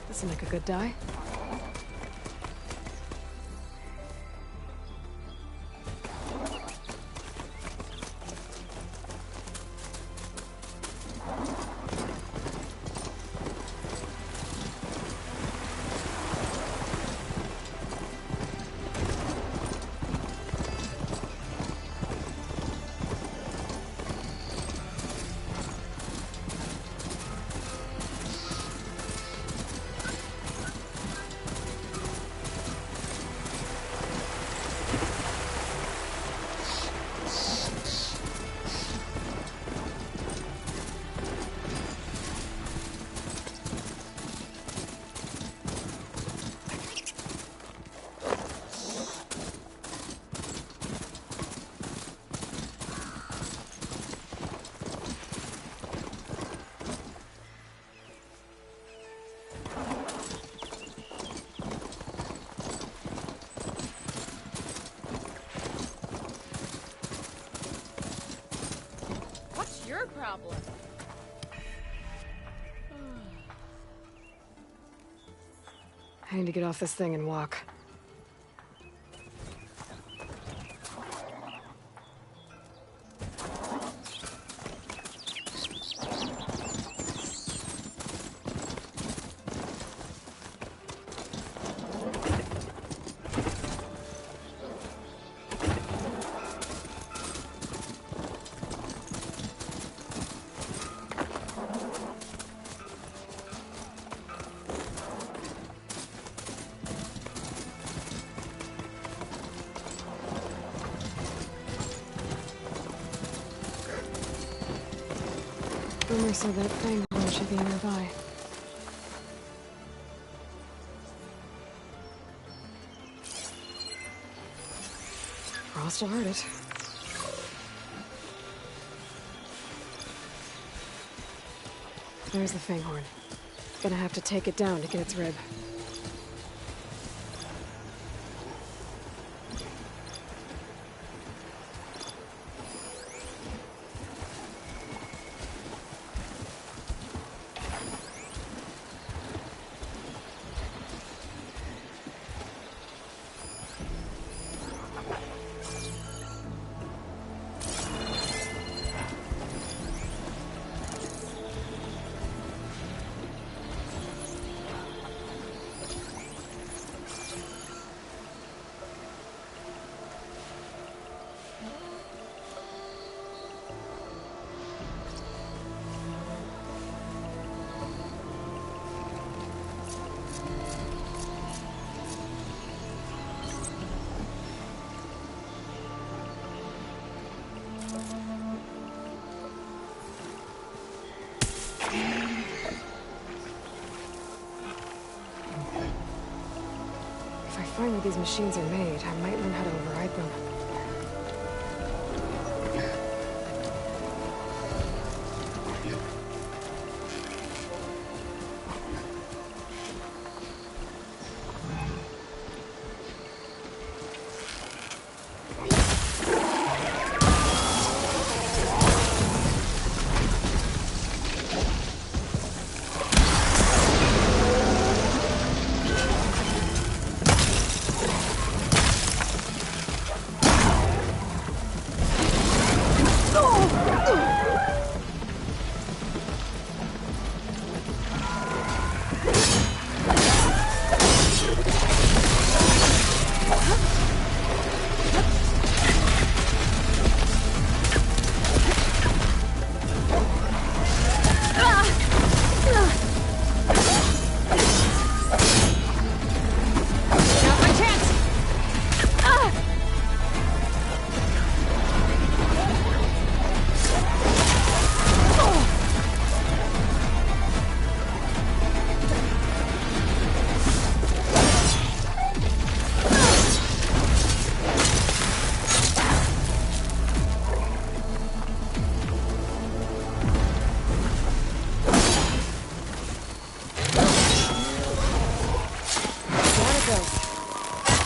This'll make a good dye. Your problem. I need to get off this thing and walk. Boomer said that Fanghorn should be nearby. Crossed to heart it. There's the Fanghorn. Gonna have to take it down to get its rib. If I find where these machines are made, I might learn how to override them.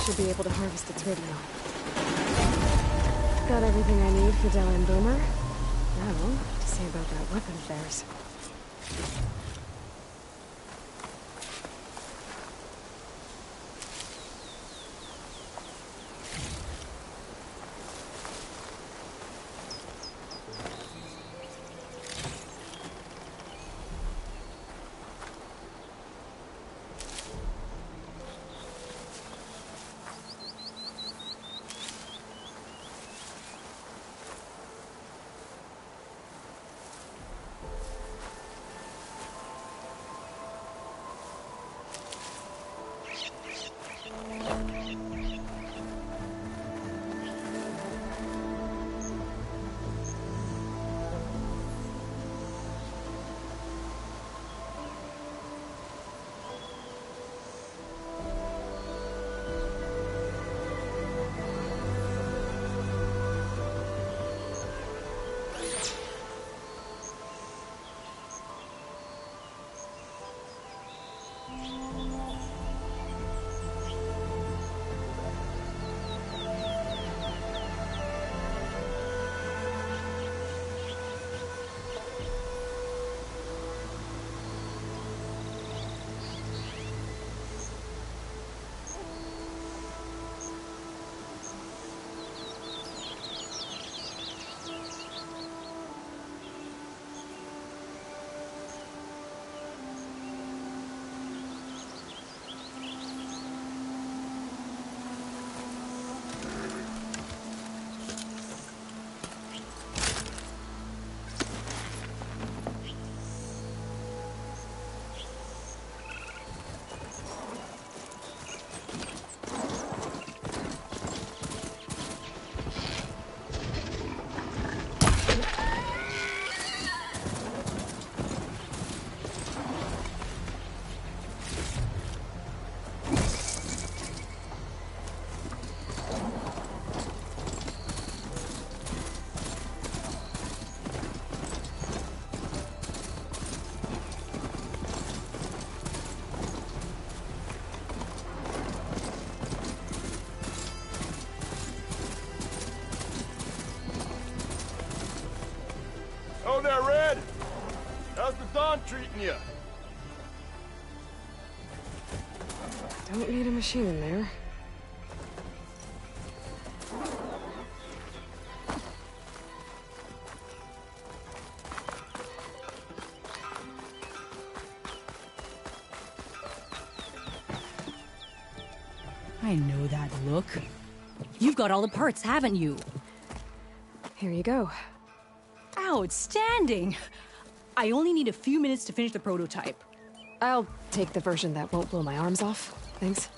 Should be able to harvest its rib now. Got everything I need for Della and Boomer. Now, to see about that weapon of theirs. John treating you? Don't need a machine in there. I know that look. You've got all the parts, haven't you? Here you go. Outstanding! I only need a few minutes to finish the prototype. I'll take the version that won't blow my arms off. Thanks.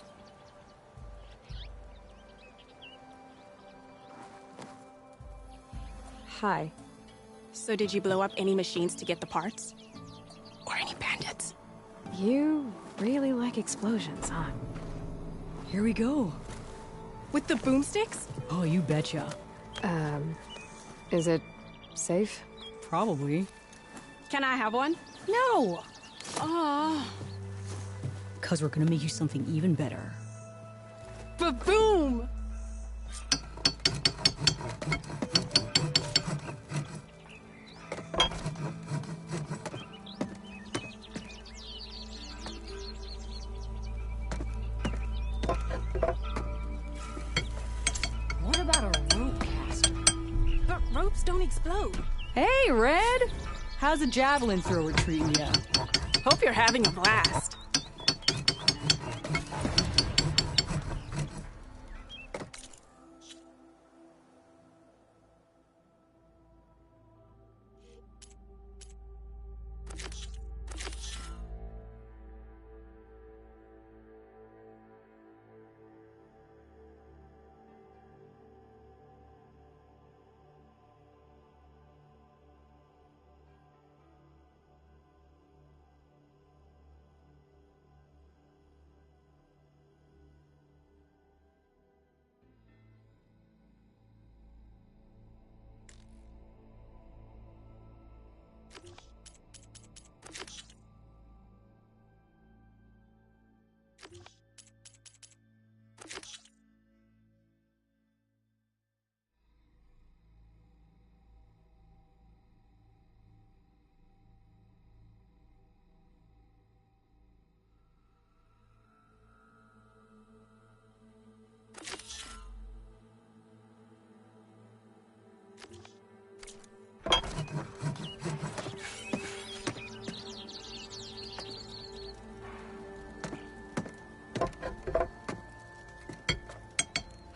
Hi. So did you blow up any machines to get the parts? Or any bandits? You really like explosions, huh? Here we go. With the boomsticks? Oh, you betcha. Is it safe? Probably. Can I have one? No! Aw. 'Cause we're gonna make you something even better. Ba-boom! What about a rope caster? But ropes don't explode. Hey, Red! How's a javelin thrower treating ya? Hope you're having a blast.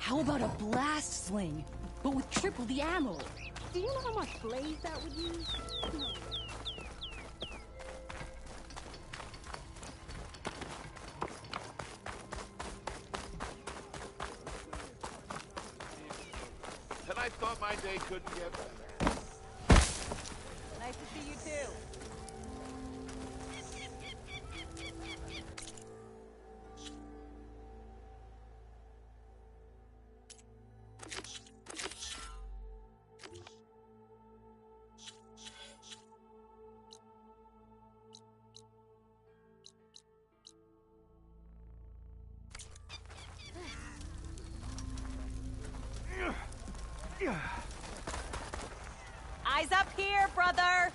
How about a blast sling, but with triple the ammo? Do you know how much blaze that would use? And I thought my day couldn't get better. Nice to see you too. Eyes up here, brother!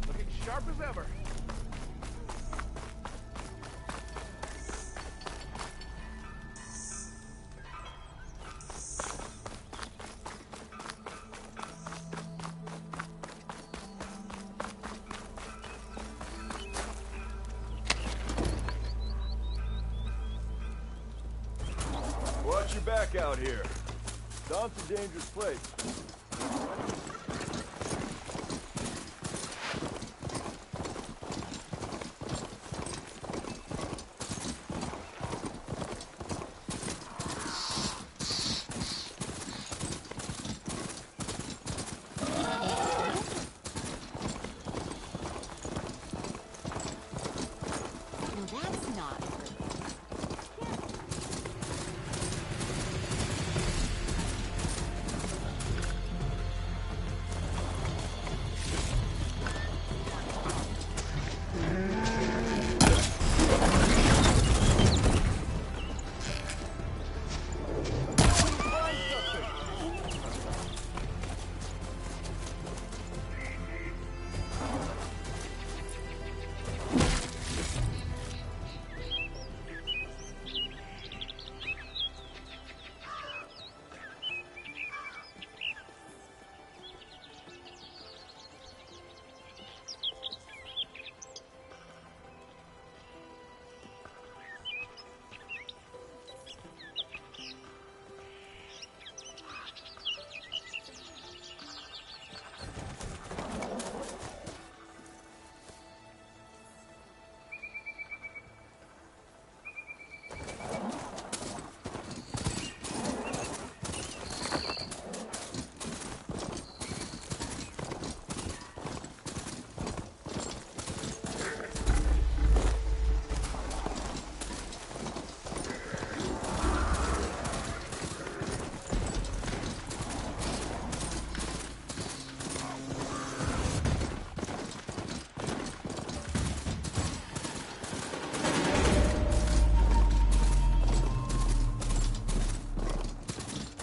Looking sharp as ever. Watch your back out here. Dawn's a dangerous place. That's not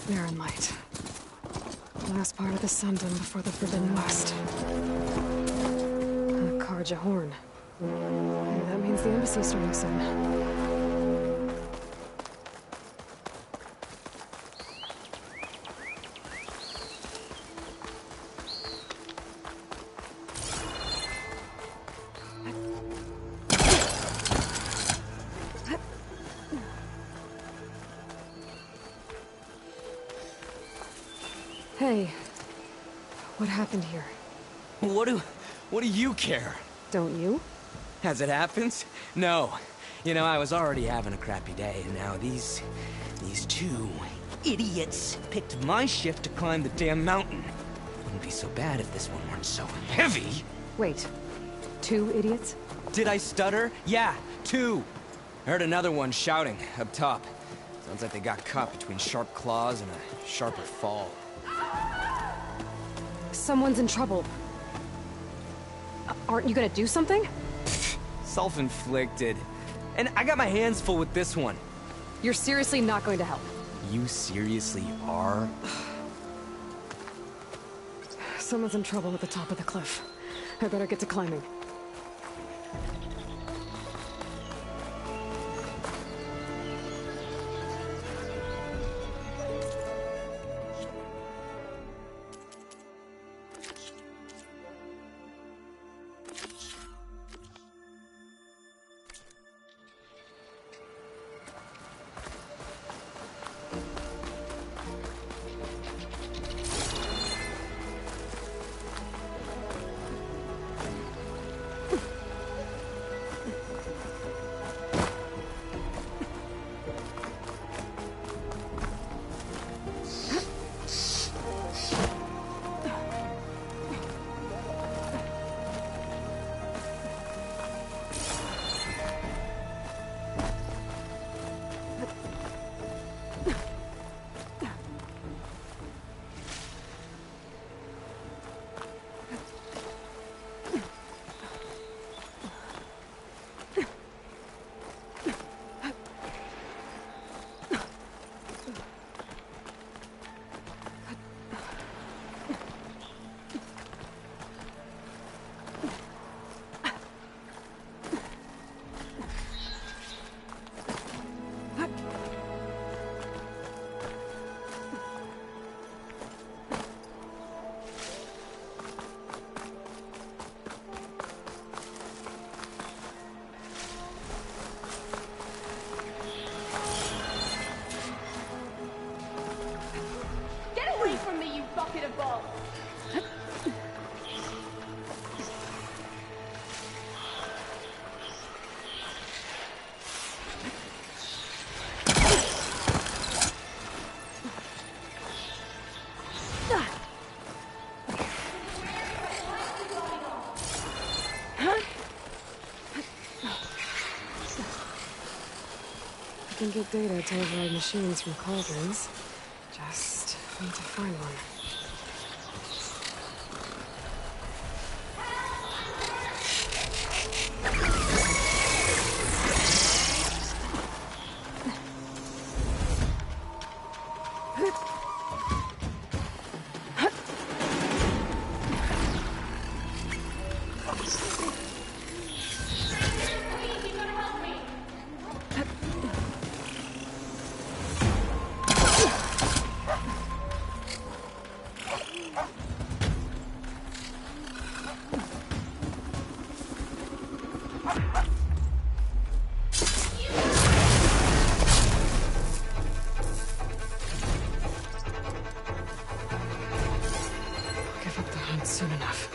Barren light. Last part of the Sundom before the Forbidden West. Karja Horn. Maybe that means the embassy's starting soon. Hey, what happened here? What do you care? Don't you? As it happens? No. You know, I was already having a crappy day, and now these two idiots picked my shift to climb the damn mountain. Wouldn't be so bad if this one weren't so heavy. Wait, 2 idiots? Did I stutter? Yeah, 2. I heard another one shouting up top. Sounds like they got caught between sharp claws and a sharper fall. Someone's in trouble. Aren't you gonna do something? Self-inflicted. And I got my hands full with this one. You're seriously not going to help? You seriously are? Someone's in trouble at the top of the cliff. I better get to climbing. I can get data to override machines from cauldrons. Just need to find one. Soon enough.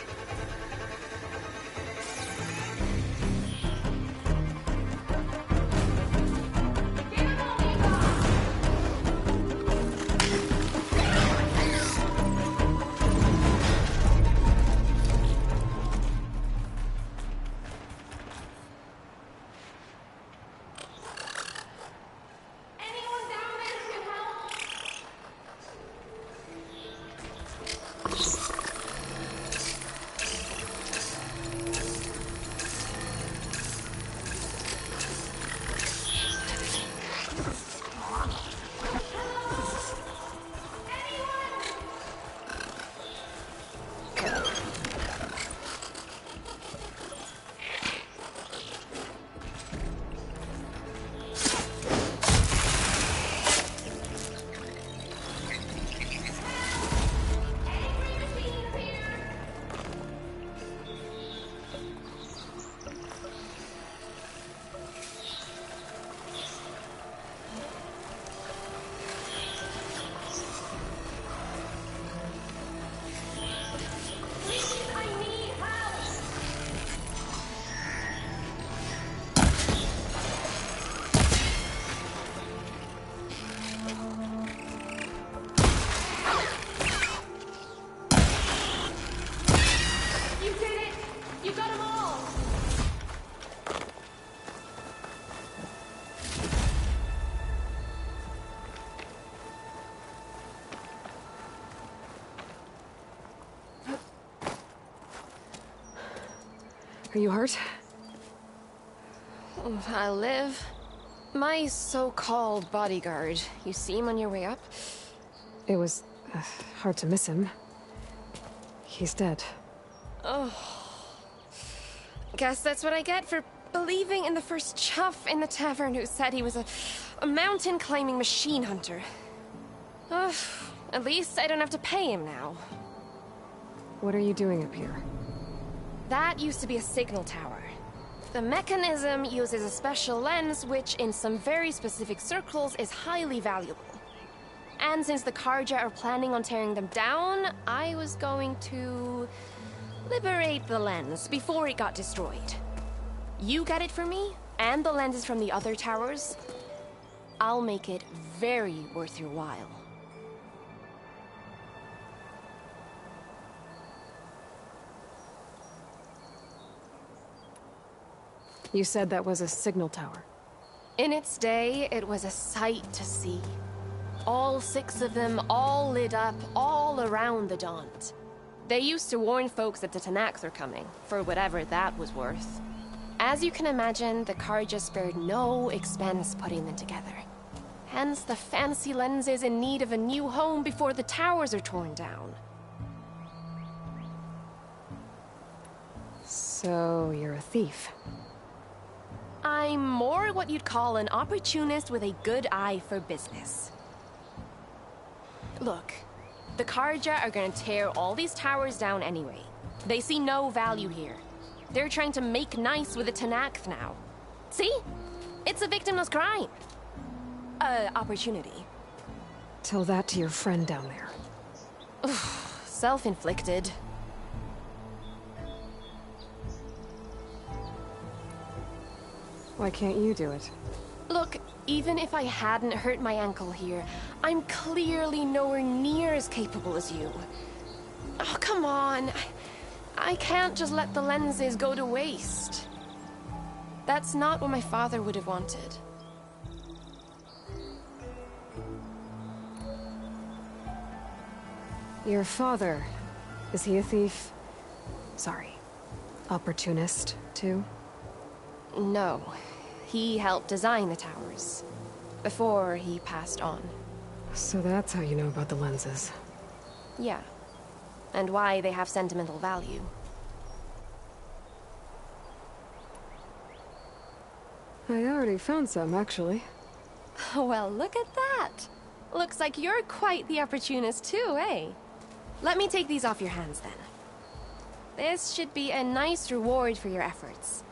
Are you hurt? I'll live. My so-called bodyguard. You see him on your way up? It was hard to miss him. He's dead. Oh. Guess that's what I get for believing in the first chuff in the tavern who said he was a mountain-climbing machine hunter. Ugh. At least I don't have to pay him now. What are you doing up here? That used to be a signal tower. The mechanism uses a special lens which, in some very specific circles, is highly valuable. And since the Carja are planning on tearing them down, I was going to liberate the lens before it got destroyed. You get it for me, and the lenses from the other towers. I'll make it very worth your while. You said that was a signal tower. In its day, it was a sight to see. All 6 of them, all lit up, all around the Daunt. They used to warn folks that the Tanax are coming, for whatever that was worth. As you can imagine, the Carja spared no expense putting them together. Hence the fancy lenses in need of a new home before the towers are torn down. So, you're a thief. I'm more what you'd call an opportunist with a good eye for business. Look, the Carja are gonna tear all these towers down anyway. They see no value here. They're trying to make nice with the Tenakth now. See? It's a victimless crime. Opportunity. Tell that to your friend down there. Self-inflicted. Why can't you do it? Look, even if I hadn't hurt my ankle here, I'm clearly nowhere near as capable as you. Oh, come on. I can't just let the lenses go to waste. That's not what my father would have wanted. Your father, is he a thief? Sorry, opportunist, too? No. He helped design the towers. Before he passed on. So that's how you know about the lenses. Yeah. And why they have sentimental value. I already found some, actually. Well, look at that. Looks like you're quite the opportunist too, eh? Let me take these off your hands then. This should be a nice reward for your efforts.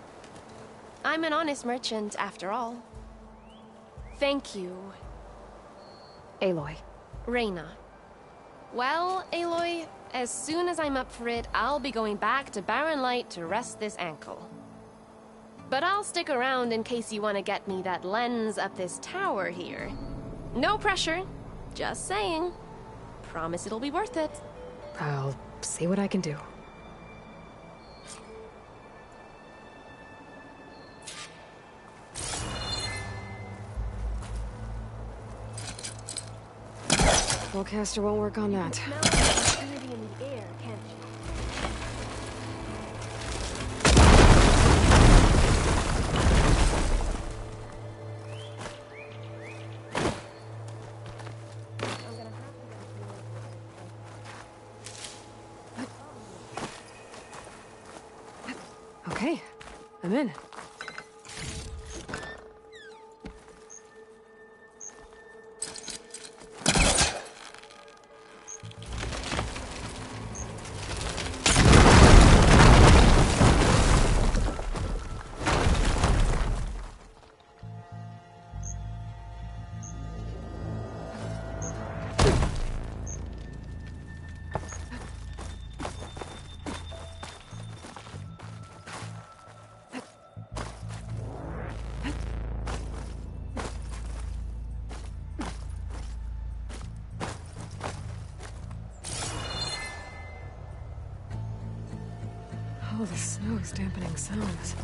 I'm an honest merchant, after all. Thank you. Aloy. Reyna. Well, Aloy, as soon as I'm up for it, I'll be going back to Barren Light to rest this ankle. But I'll stick around in case you want to get me that lens up this tower here. No pressure. Just saying. Promise it'll be worth it. I'll see what I can do. Spellcaster won't work on that. Smell the opportunity in the air, can't you? Okay, I'm in. Oh, the snow is dampening sounds.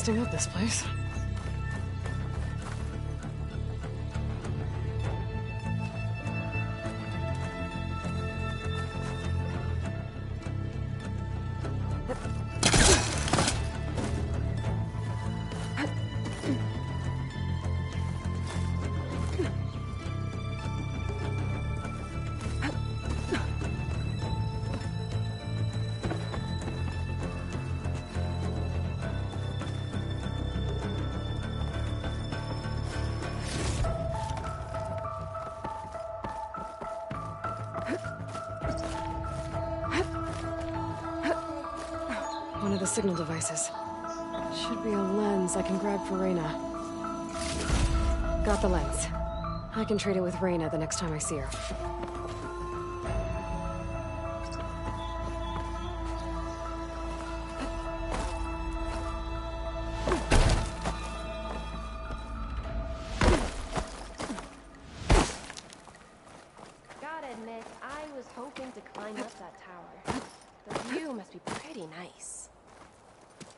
busting up this place. One of the signal devices. Should be a lens I can grab for Reyna. Got the lens. I can trade it with Reyna the next time I see her. Gotta admit, I was hoping to climb up that tower. The view must be pretty nice.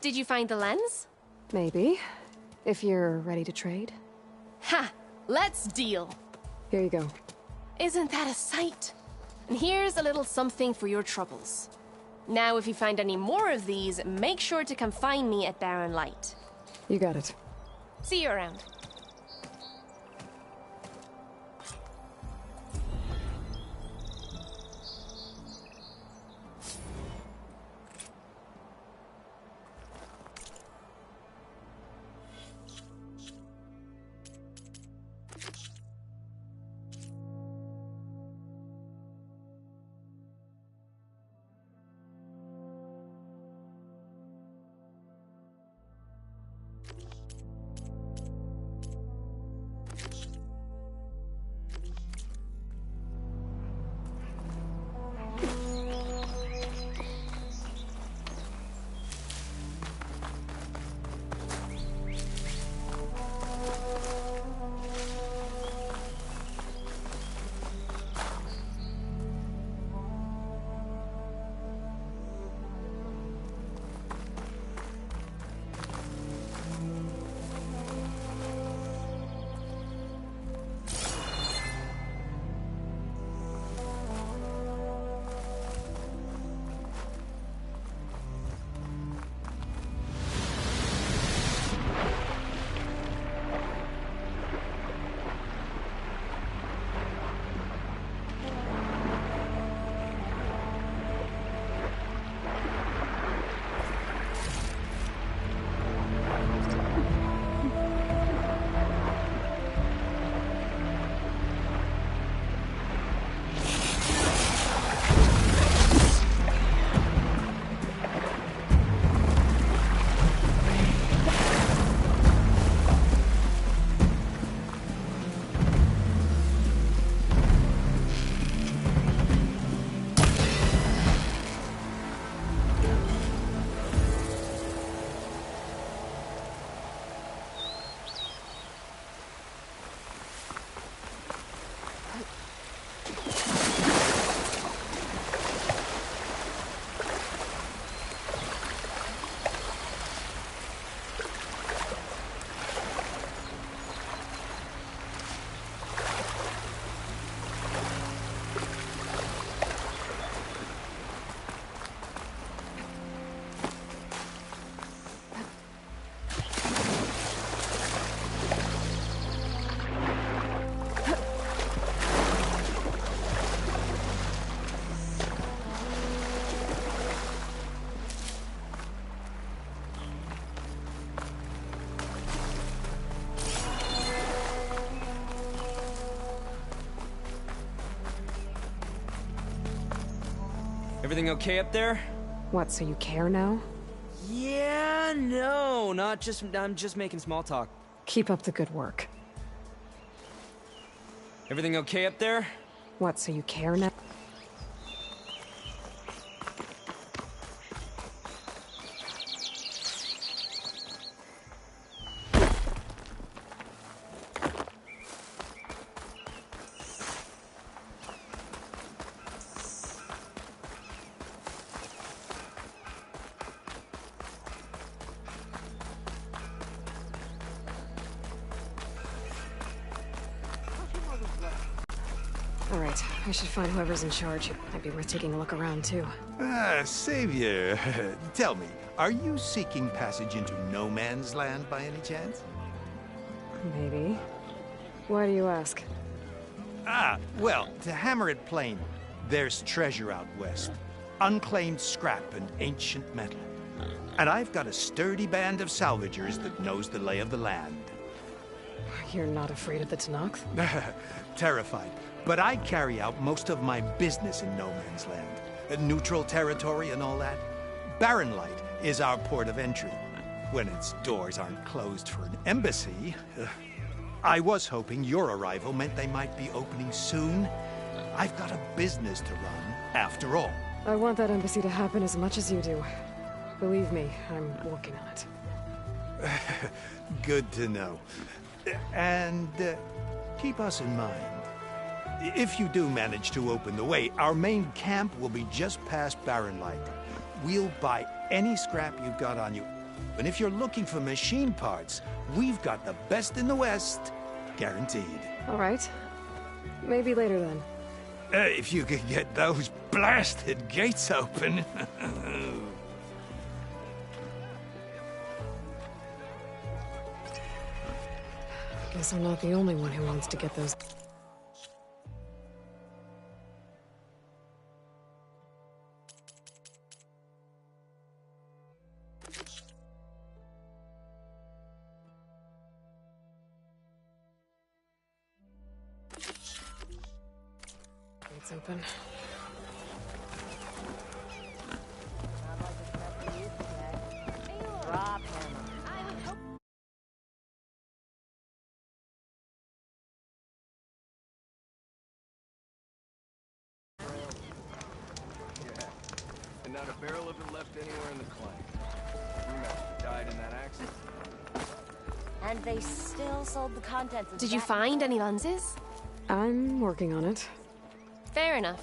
Did you find the lens? Maybe. If you're ready to trade. Ha! Let's deal! Here you go. Isn't that a sight? And here's a little something for your troubles. Now, if you find any more of these, make sure to come find me at Barren Light. You got it. See you around. Everything okay up there? What, so you care now? Yeah, no, I'm just making small talk. Keep up the good work. Everything okay up there? What, so you care now? All right, I should find whoever's in charge. Might be worth taking a look around, too. Savior, tell me, are you seeking passage into no man's land by any chance? Maybe. Why do you ask? Well, to hammer it plain, there's treasure out west. Unclaimed scrap and ancient metal. And I've got a sturdy band of salvagers that knows the lay of the land. You're not afraid of the Tenakth? Terrified. But I carry out most of my business in no man's land. Neutral territory and all that. Barren Light is our port of entry. When its doors aren't closed for an embassy. I was hoping your arrival meant they might be opening soon. I've got a business to run, after all. I want that embassy to happen as much as you do. Believe me, I'm working on it. Good to know. And keep us in mind. If you do manage to open the way, our main camp will be just past Barren Light. We'll buy any scrap you've got on you. And if you're looking for machine parts, we've got the best in the West, guaranteed. All right. Maybe later then. If you could get those blasted gates open. Guess I'm not the only one who wants to get those. Gates open. And not a barrel of it left anywhere in the claim. Brewmaster died in that accident. And they still sold the contents of Did you find any lenses? I'm working on it. Fair enough.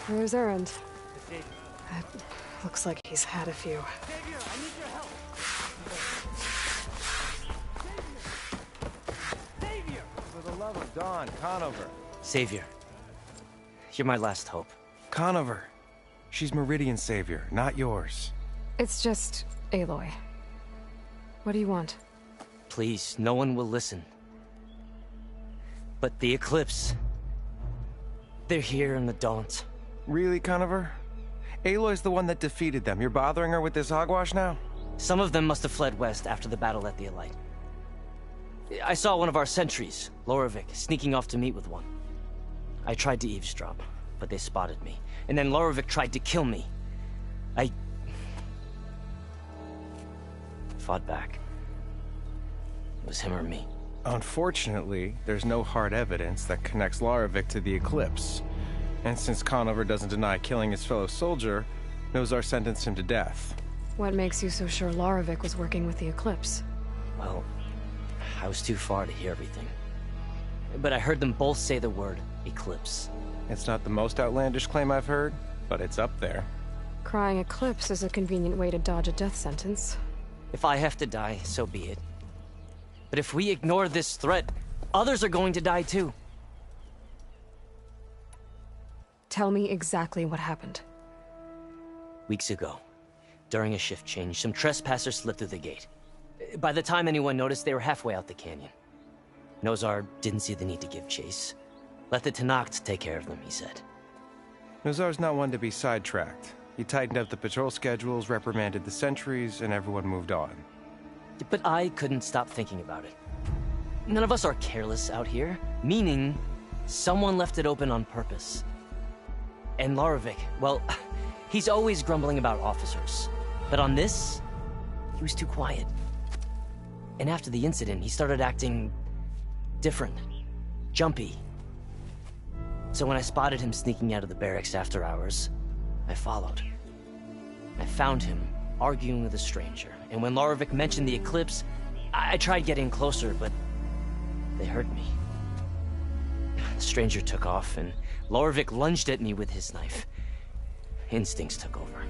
Where's Erend? Looks like he's had a few. For the love of Dawn, Conover. Savior, you're my last hope. Conover. She's Meridian's savior, not yours. It's just Aloy. What do you want? Please, no one will listen. But the Eclipse... they're here in the Daunt. Really, Conover? Aloy's the one that defeated them. You're bothering her with this hogwash now? Some of them must have fled west after the battle at the Elite. I saw one of our sentries, Loravik, sneaking off to meet with one. I tried to eavesdrop, but they spotted me. And then Loravik tried to kill me. I fought back. It was him or me. Unfortunately, there's no hard evidence that connects Loravik to the Eclipse. And since Conover doesn't deny killing his fellow soldier, Nozar sentenced him to death. What makes you so sure Loravik was working with the Eclipse? Well, I was too far to hear everything. But I heard them both say the word Eclipse. It's not the most outlandish claim I've heard, but it's up there. Crying Eclipse is a convenient way to dodge a death sentence. If I have to die, so be it. But if we ignore this threat, others are going to die too. Tell me exactly what happened. Weeks ago, during a shift change, some trespassers slipped through the gate. By the time anyone noticed, they were halfway out the canyon. Nozar didn't see the need to give chase. Let the Tenakth take care of them, he said. Nozar's not one to be sidetracked. He tightened up the patrol schedules, reprimanded the sentries, and everyone moved on. But I couldn't stop thinking about it. None of us are careless out here, meaning someone left it open on purpose. And Loravik, well, he's always grumbling about officers. But on this, he was too quiet. And after the incident, he started acting different, jumpy. So when I spotted him sneaking out of the barracks after hours, I followed. I found him arguing with a stranger. And when Loravik mentioned the Eclipse, I tried getting closer, but they heard me. The stranger took off, and Lorvik lunged at me with his knife. Instincts took over.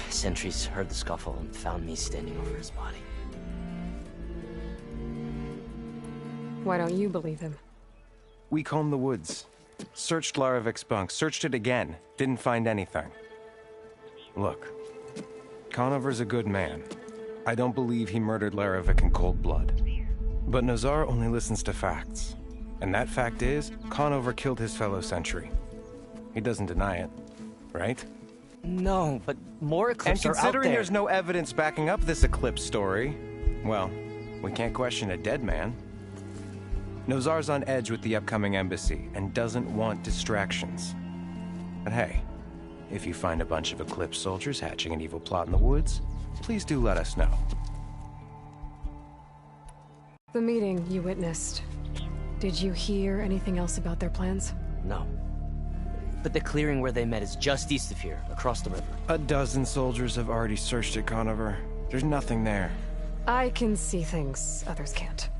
Sentries heard the scuffle and found me standing over his body. Why don't you believe him? We combed the woods. Searched Larovik's bunk. Searched it again. Didn't find anything. Look. Conover's a good man. I don't believe he murdered Larovik in cold blood. But Nazar only listens to facts. And that fact is, Conover killed his fellow sentry. He doesn't deny it, right? No, but more Eclipse are out there. And considering there's no evidence backing up this Eclipse story, well, we can't question a dead man. Nozar's on edge with the upcoming embassy and doesn't want distractions. But hey, if you find a bunch of Eclipse soldiers hatching an evil plot in the woods, please do let us know. The meeting you witnessed. Did you hear anything else about their plans? No. But the clearing where they met is just east of here, across the river. A dozen soldiers have already searched it, Conover. There's nothing there. I can see things others can't.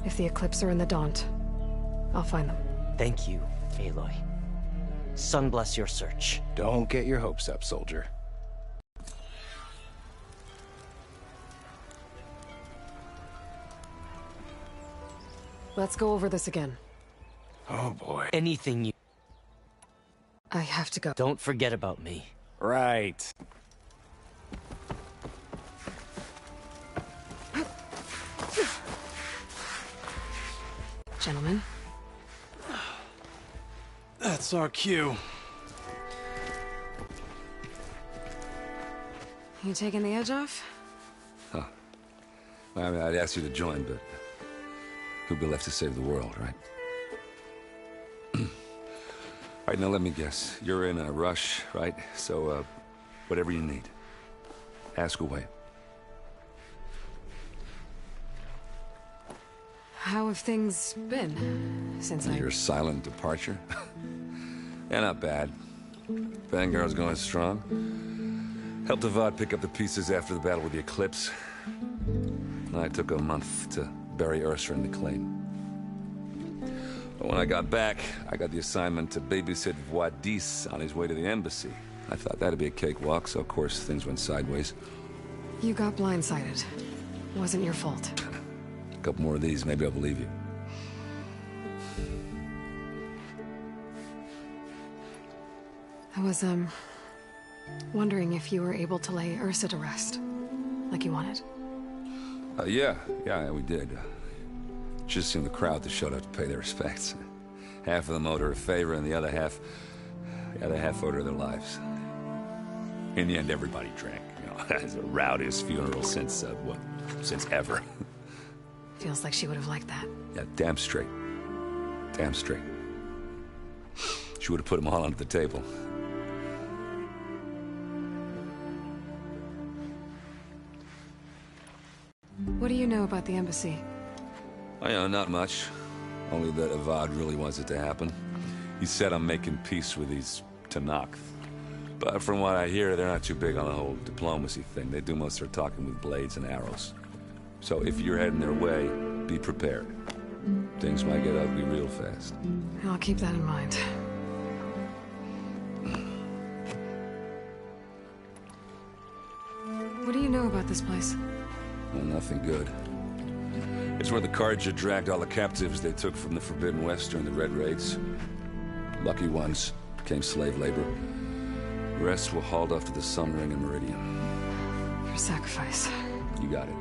If the Eclipse are in the Daunt, I'll find them. Thank you, Aloy. Sun bless your search. Don't get your hopes up, soldier. Let's go over this again. Oh boy. Anything you... I have to go. Don't forget about me. Right. Gentlemen. That's our cue. You taking the edge off? Huh. I mean, I'd ask you to join, but who'd be left to save the world, right? All right, now let me guess. You're in a rush, right? So, whatever you need, ask away. How have things been since Your silent departure? Yeah, not bad. Vanguard's going strong. Helped Avad pick up the pieces after the battle with the Eclipse. I took a month to bury Ursa in the claim. But when I got back, I got the assignment to babysit Wadis on his way to the embassy. I thought that'd be a cakewalk, so of course things went sideways. You got blindsided. Wasn't your fault. A couple more of these, maybe I'll believe you. I was, wondering if you were able to lay Ursa to rest, like you wanted. Yeah, we did. Just seemed the crowd that showed up to pay their respects. Half of them owed her a favor, and the other half owed her their lives. In the end, everybody drank. You know, it's the rowdiest funeral since ever. Feels like she would have liked that. Yeah, damn straight. Damn straight. She would have put them all under the table. What do you know about the embassy? I know, not much. Only that Avad really wants it to happen. He said I'm making peace with these Tenakth. But from what I hear, they're not too big on the whole diplomacy thing. They do most of their talking with blades and arrows. So if you're heading their way, be prepared. Things might get ugly real fast. I'll keep that in mind. What do you know about this place? Well, nothing good. It's where the Carja dragged all the captives they took from the Forbidden West during the Red Raids. Lucky ones became slave labor. The rest were hauled off to the Sun Ring and Meridian. For sacrifice. You got it.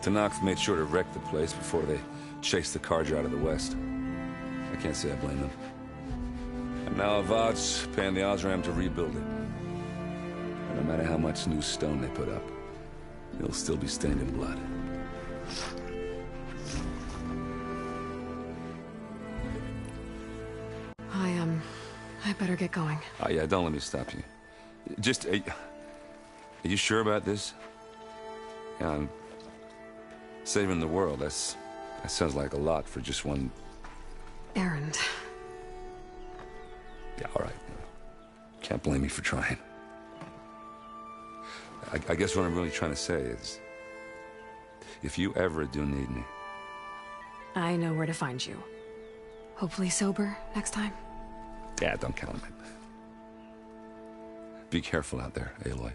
Tenakth made sure to wreck the place before they chased the Carja out of the West. I can't say I blame them. And now Avad's paying the Osram to rebuild it. And no matter how much new stone they put up, it'll still be stained in blood. I better get going. Oh yeah, don't let me stop you. Just, are you sure about this? Yeah, I'm saving the world. That sounds like a lot for just one... errand. Yeah, all right. Can't blame me for trying. I guess what I'm really trying to say is, if you ever do need me, I know where to find you. Hopefully sober next time. Yeah, don't count on it. Be careful out there, Aloy.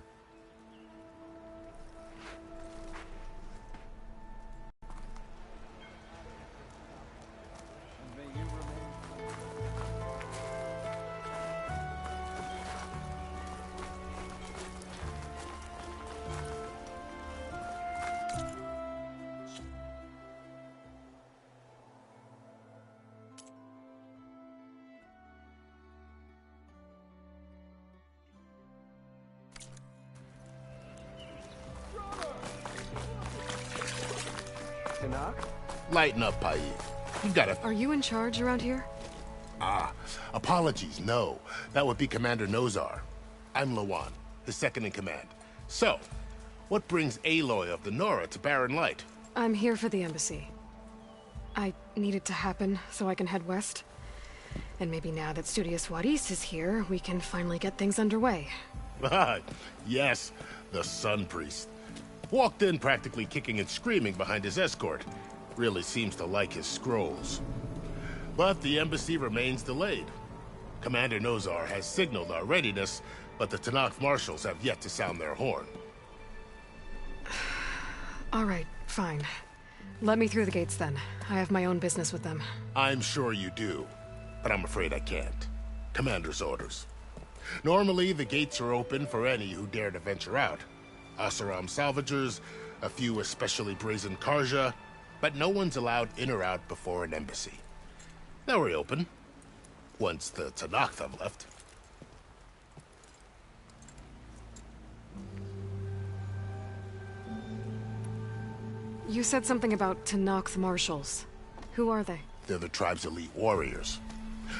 Lighten up, Paiv. You gotta... Are you in charge around here? Ah, apologies, no. That would be Commander Nozar. I'm Lawan, the second in command. So, what brings Aloy of the Nora to Barren Light? I'm here for the embassy. I need it to happen so I can head west. And maybe now that Studious Juarez is here, we can finally get things underway. Yes, the Sun Priest. Walked in practically kicking and screaming behind his escort. Really seems to like his scrolls. But the embassy remains delayed. Commander Nozar has signaled our readiness, but the Tenakth marshals have yet to sound their horn. All right, fine. Let me through the gates then. I have my own business with them. I'm sure you do, but I'm afraid I can't. Commander's orders. Normally, the gates are open for any who dare to venture out. Oseram salvagers, a few especially brazen Karja, but no one's allowed in or out before an embassy. They'll reopen, once the Tenakth have left. You said something about Tenakth marshals. Who are they? They're the tribe's elite warriors.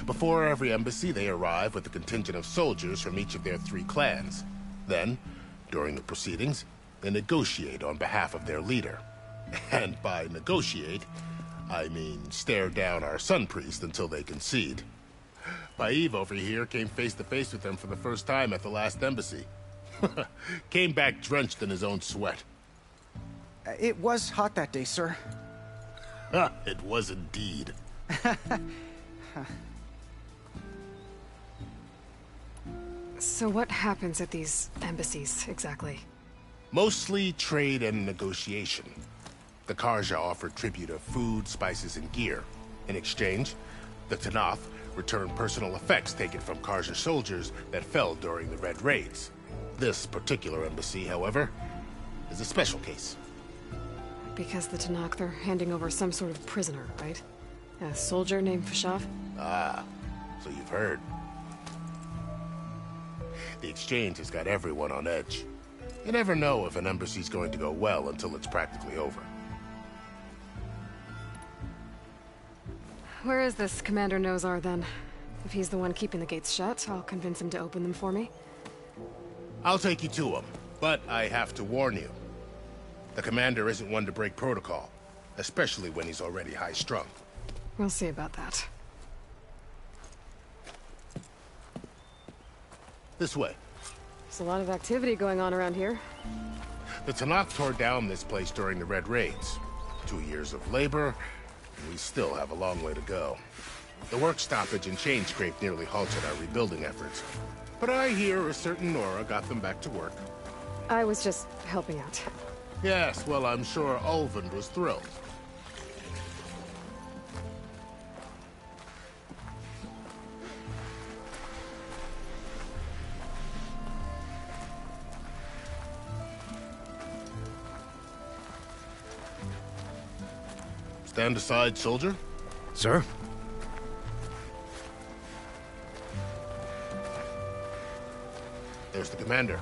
Before every embassy, they arrive with a contingent of soldiers from each of their 3 clans. Then, during the proceedings, they negotiate on behalf of their leader. And by negotiate, I mean stare down our Sun Priest until they concede. Paiv over here came face to face with them for the first time at the last embassy. Came back drenched in his own sweat. It was hot that day, sir. It was indeed. So what happens at these embassies, exactly? Mostly trade and negotiation. The Karja offer tribute of food, spices, and gear. In exchange, the Tenakth return personal effects taken from Karja soldiers that fell during the Red Raids. This particular embassy, however, is a special case. Because the Tenakth are handing over some sort of prisoner, right? A soldier named Fashav? Ah, so you've heard. The exchange has got everyone on edge. You never know if an embassy's going to go well until it's practically over. Where is this Commander Nozar, then? If he's the one keeping the gates shut, I'll convince him to open them for me. I'll take you to him, but I have to warn you. The commander isn't one to break protocol, especially when he's already high-strung. We'll see about that. This way. There's a lot of activity going on around here. The Tenakth tore down this place during the Red Raids. 2 years of labor, and we still have a long way to go. The work stoppage and chain scrape nearly halted our rebuilding efforts. But I hear a certain Nora got them back to work. I was just helping out. Yes, well, I'm sure Ulvund was thrilled. Stand aside, soldier. Sir? There's the commander.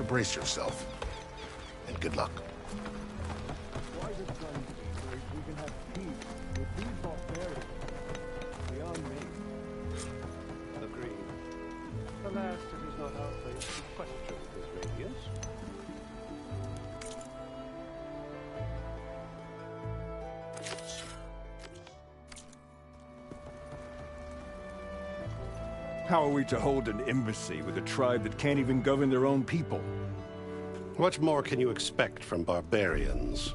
Brace yourself. And good luck. Why is it trying to be so we can have peace with these barbarians? Beyond me. Agreed. Alas, it is not our place to question his radiance. How are we to hold an embassy with a tribe that can't even govern their own people? What more can you expect from barbarians?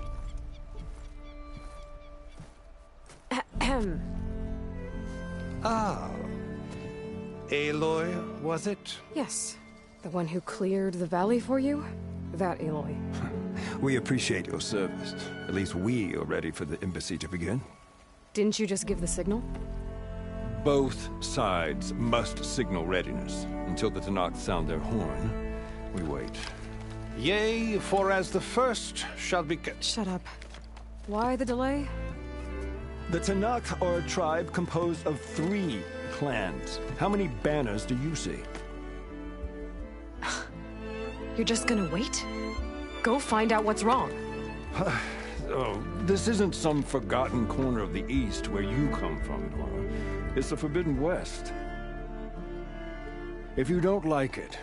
Ahem. Ah. Aloy, was it? Yes. The one who cleared the valley for you? That Aloy. We appreciate your service. At least we are ready for the embassy to begin. Didn't you just give the signal? Both sides must signal readiness. Until the Tenakth sound their horn, we wait. Yea, for as the first shall be... Shut up. Why the delay? The Tenakth are a tribe composed of 3 clans. How many banners do you see? You're just gonna wait? Go find out what's wrong. Oh, this isn't some forgotten corner of the East where you come from, Nora. It's the Forbidden West. If you don't like it,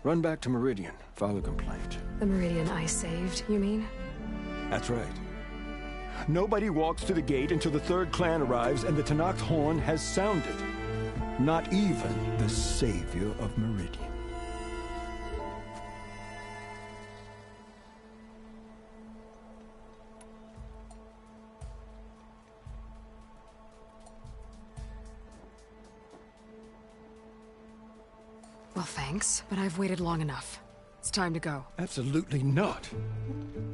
run back to Meridian, file a complaint. The Meridian I saved, you mean? That's right. Nobody walks to the gate until the 3rd clan arrives and the Tenakth horn has sounded. Not even the savior of Meridian. Well, thanks, but I've waited long enough. It's time to go. Absolutely not.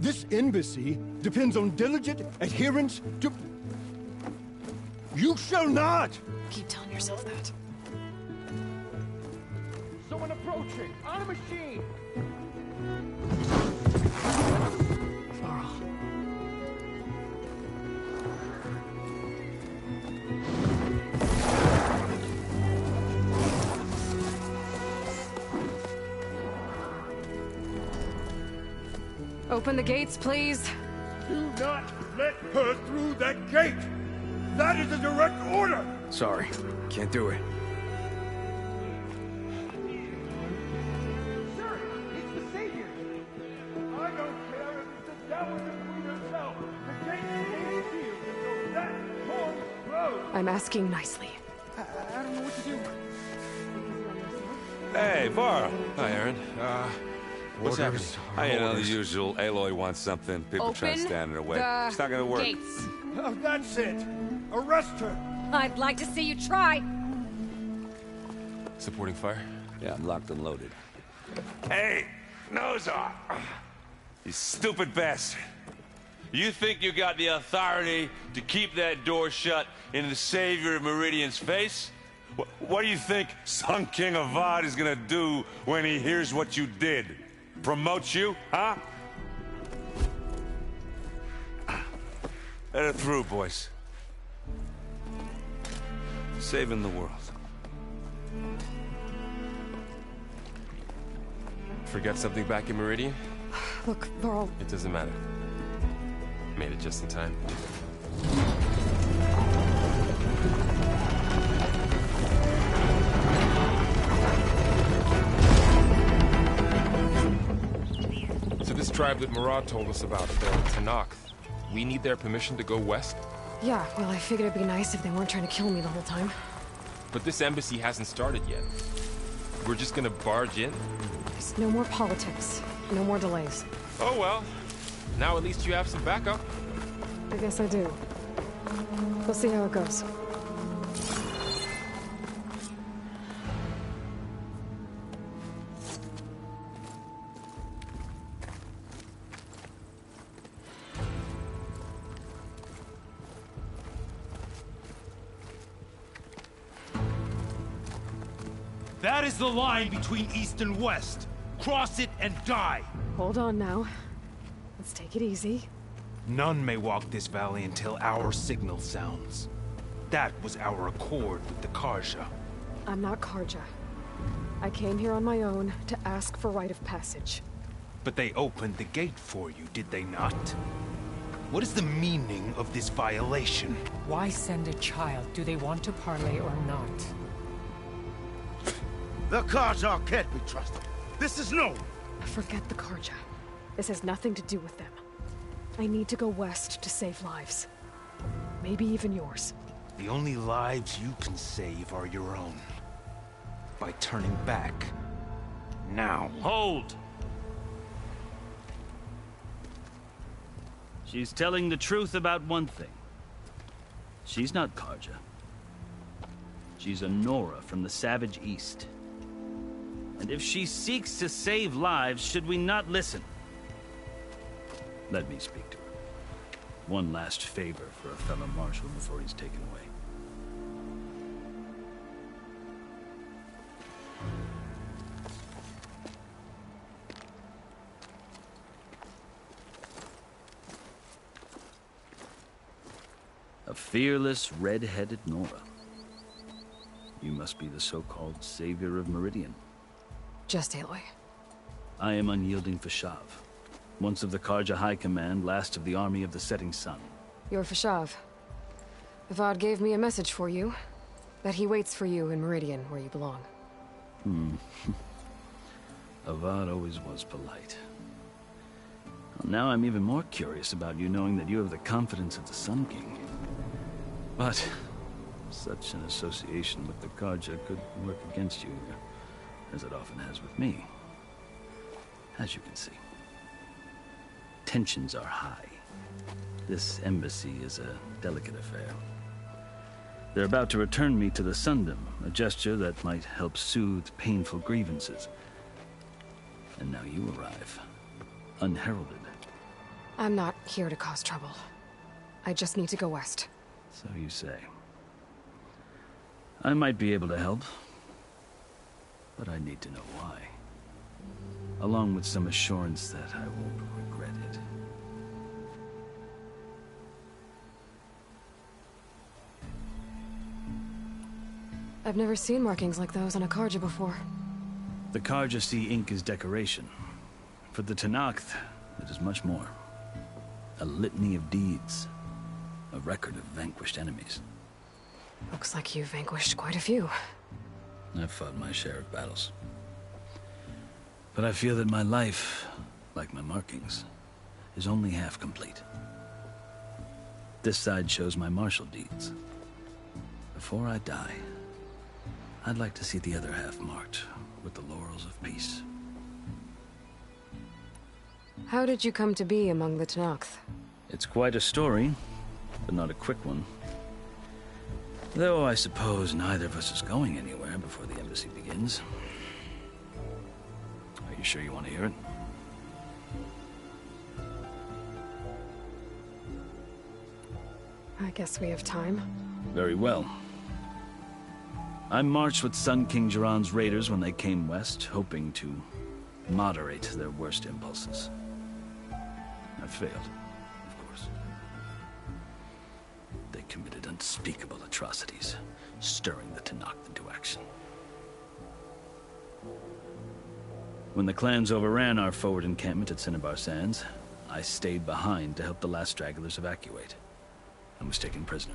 This embassy depends on diligent adherence to... You shall not! Keep telling yourself that. Someone approaching! On a machine! Varl. Open the gates, please. Do not let her through that gate! That is a direct order! Sorry, can't do it. Sir, it's the Savior! I don't care if it's the devil and Queen herself! The gate is sealed until that horn blows! I'm asking nicely. I don't know what to do. Hey, Varl. Hi, Aaron. What's happening? You know, the usual. Aloy wants something. People try to stand in her way. It's not gonna work. Gates. Oh, that's it! Arrest her! I'd like to see you try. Supporting fire? Yeah, I'm locked and loaded. Hey, Nozar! You stupid bastard. You think you got the authority to keep that door shut in the Savior of Meridian's face? What do you think Sun King Avad is gonna do when he hears what you did? Promote you, huh? Let her through, boys. Saving the world. Forget something back in Meridian? Look, Varl. It doesn't matter. Made it just in time. So this tribe that Murad told us about, the Tenakth, we need their permission to go west? Yeah, well, I figured it'd be nice if they weren't trying to kill me the whole time. But this embassy hasn't started yet. We're just gonna barge in? There's no more politics. No more delays. Oh well. Now at least you have some backup. I guess I do. We'll see how it goes. That is the line between East and West. Cross it and die. Hold on now. Let's take it easy. None may walk this valley until our signal sounds. That was our accord with the Carja. I'm not Carja. I came here on my own to ask for rite of passage. But they opened the gate for you, did they not? What is the meaning of this violation? Why send a child? Do they want to parley or not? The Carja can't be trusted. This is known. Forget the Carja. This has nothing to do with them. I need to go west to save lives. Maybe even yours. The only lives you can save are your own. By turning back. Now. Hold! She's telling the truth about one thing. She's not Karja. She's a Nora from the Savage East. And if she seeks to save lives, should we not listen? Let me speak to her. One last favor for a fellow marshal before he's taken away. A fearless, red-headed Nora. You must be the so-called savior of Meridian. Just Aloy. I am Unyielding Fashav, once of the Karja High Command, last of the Army of the Setting Sun. You're Fashav. Avad gave me a message for you. That he waits for you in Meridian, where you belong. Avad always was polite. Well, now I'm even more curious about you knowing that you have the confidence of the Sun King. But such an association with the Karja could work against you, as it often has with me. As you can see, tensions are high. This embassy is a delicate affair. They're about to return me to the Sundom, a gesture that might help soothe painful grievances. And now you arrive, unheralded. I'm not here to cause trouble. I just need to go west. So you say. I might be able to help, but I need to know why. Along with some assurance that I won't regret it. I've never seen markings like those on a Karja before. The Karja see ink as decoration. For the Tenakth, it is much more. A litany of deeds. A record of vanquished enemies. Looks like you've vanquished quite a few. I've fought my share of battles. But I feel that my life, like my markings, is only half complete. This side shows my martial deeds. Before I die, I'd like to see the other half marked with the laurels of peace. How did you come to be among the Tenakth? It's quite a story, but not a quick one. Though I suppose neither of us is going anywhere before the embassy begins. Are you sure you want to hear it? I guess we have time. Very well. I marched with Sun King Jiran's raiders when they came west, hoping to moderate their worst impulses. I failed, of course. They committed unspeakable atrocities, stirring the Tenakth into action. When the clans overran our forward encampment at Cinnabar Sands, I stayed behind to help the last stragglers evacuate. I was taken prisoner.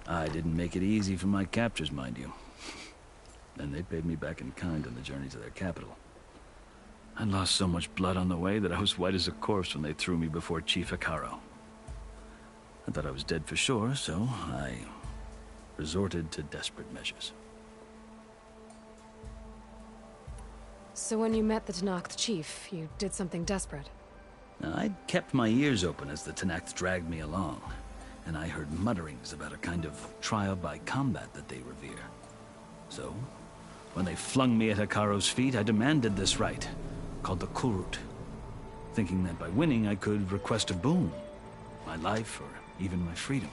I didn't make it easy for my captors, mind you. And they paid me back in kind on the journey to their capital. I lost so much blood on the way that I was white as a corpse when they threw me before Chief Hekarro. I thought I was dead for sure, so I resorted to desperate measures. So when you met the Tenakth chief, you did something desperate? I'd kept my ears open as the Tenakth dragged me along, and I heard mutterings about a kind of trial by combat that they revere. So, when they flung me at Hekarro's feet, I demanded this right, called the Kulrut, thinking that by winning I could request a boon, my life or even my freedom.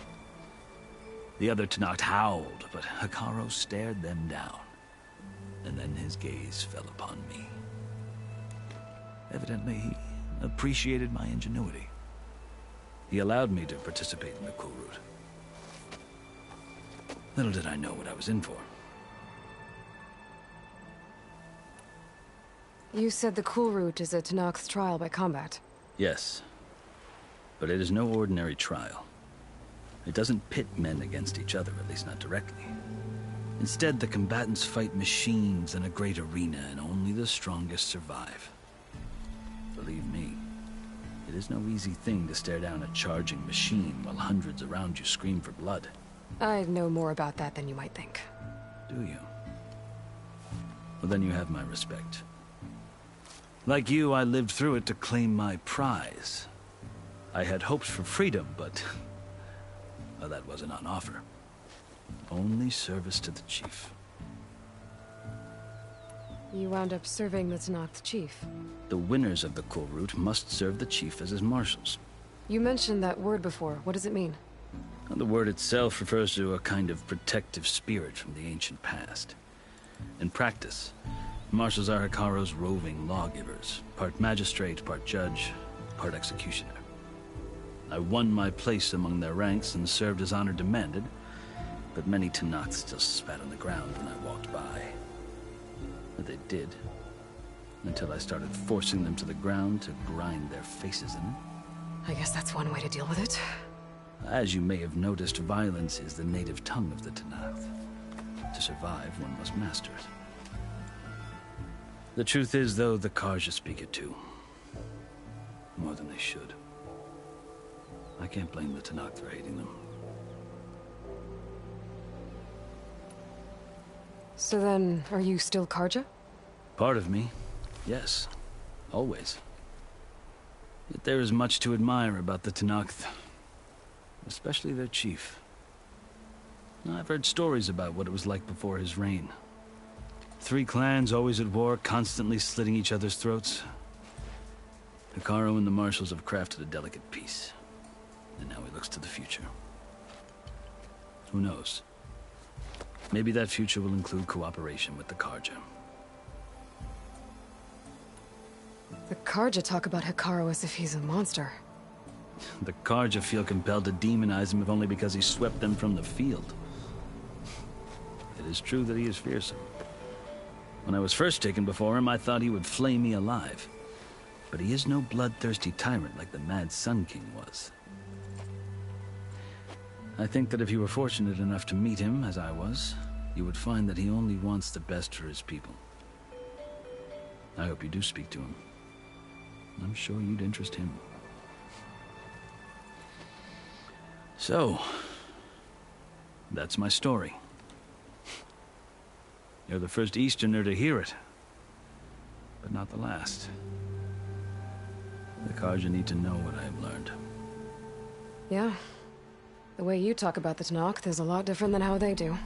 The other Tenakth howled, but Hekarro stared them down, and then his gaze fell upon me. Evidently, he appreciated my ingenuity. He allowed me to participate in the Kulrut. Little did I know what I was in for. You said the Kulrut is a Tenakth trial by combat. Yes, but it is no ordinary trial. It doesn't pit men against each other, at least not directly. Instead, the combatants fight machines in a great arena, and only the strongest survive. Believe me, it is no easy thing to stare down a charging machine while hundreds around you scream for blood. I know more about that than you might think. Do you? Well, then you have my respect. Like you, I lived through it to claim my prize. I had hoped for freedom, but Well, that wasn't on offer. Only service to the chief. You wound up serving the Tenakth chief. The winners of the Kulrut must serve the chief as his marshals. You mentioned that word before. What does it mean? The word itself refers to a kind of protective spirit from the ancient past. In practice, marshals are Hekarro's roving lawgivers, part magistrate, part judge, part executioner. I won my place among their ranks and served as honor demanded, but many Tenakth still spat on the ground when I walked by. But they did, until I started forcing them to the ground to grind their faces in. I guess that's one way to deal with it. As you may have noticed, violence is the native tongue of the Tenakth. To survive, one must master it. The truth is, though, the Carja speak it too. More than they should. I can't blame the Tenakth for hating them. So then, are you still Carja? Part of me, yes. Always. Yet there is much to admire about the Tenakth. Especially their chief. I've heard stories about what it was like before his reign. 3 clans always at war, constantly slitting each other's throats. Hekarro and the marshals have crafted a delicate peace. And now he looks to the future. Who knows? Maybe that future will include cooperation with the Carja. The Carja talk about Hekarro as if he's a monster. The Carja feel compelled to demonize him if only because he swept them from the field. It is true that he is fearsome. When I was first taken before him, I thought he would flay me alive. But he is no bloodthirsty tyrant like the Mad Sun King was. I think that if you were fortunate enough to meet him, as I was, you would find that he only wants the best for his people. I hope you do speak to him. I'm sure you'd interest him. So, that's my story. You're the first Easterner to hear it, but not the last. The Carja need to know what I have learned. Yeah. The way you talk about the Tenakth is a lot different than how they do.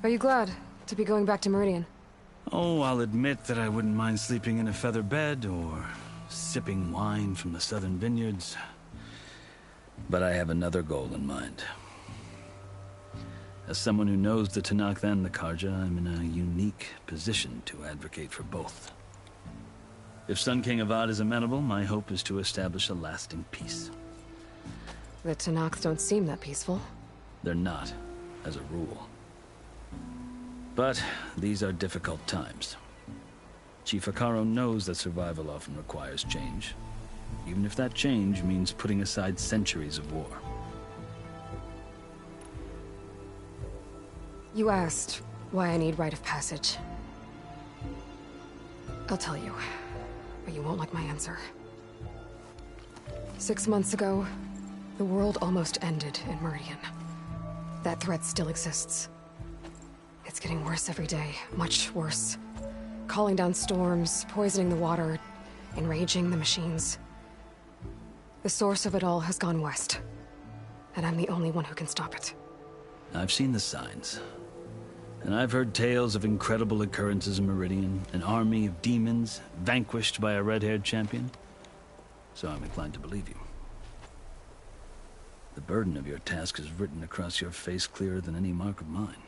Are you glad to be going back to Meridian? Oh, I'll admit that I wouldn't mind sleeping in a feather bed or sipping wine from the southern vineyards. But I have another goal in mind. As someone who knows the Tenakth and the Carja, I'm in a unique position to advocate for both. If Sun King Avad is amenable, my hope is to establish a lasting peace. The Tenakth don't seem that peaceful. They're not, as a rule. But these are difficult times. Chief Hekarro knows that survival often requires change, even if that change means putting aside centuries of war. You asked why I need rite of passage. I'll tell you, but you won't like my answer. 6 months ago, the world almost ended in Meridian. That threat still exists. It's getting worse every day, much worse. Calling down storms, poisoning the water, enraging the machines. The source of it all has gone west, and I'm the only one who can stop it. I've seen the signs. And I've heard tales of incredible occurrences in Meridian, an army of demons vanquished by a red-haired champion. So I'm inclined to believe you. The burden of your task is written across your face clearer than any mark of mine.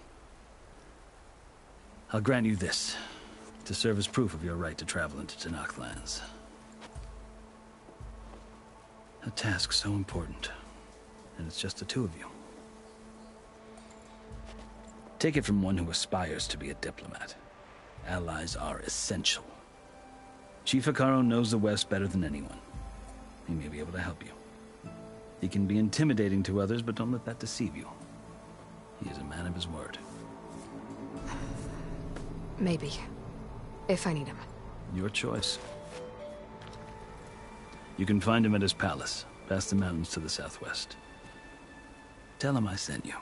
I'll grant you this, to serve as proof of your right to travel into Tenakth lands. A task so important, and it's just the two of you. Take it from one who aspires to be a diplomat. Allies are essential. Chief Hekarro knows the West better than anyone. He may be able to help you. He can be intimidating to others, but don't let that deceive you. He is a man of his word. Maybe. If I need him. Your choice. You can find him at his palace, past the mountains to the southwest. Tell him I sent you,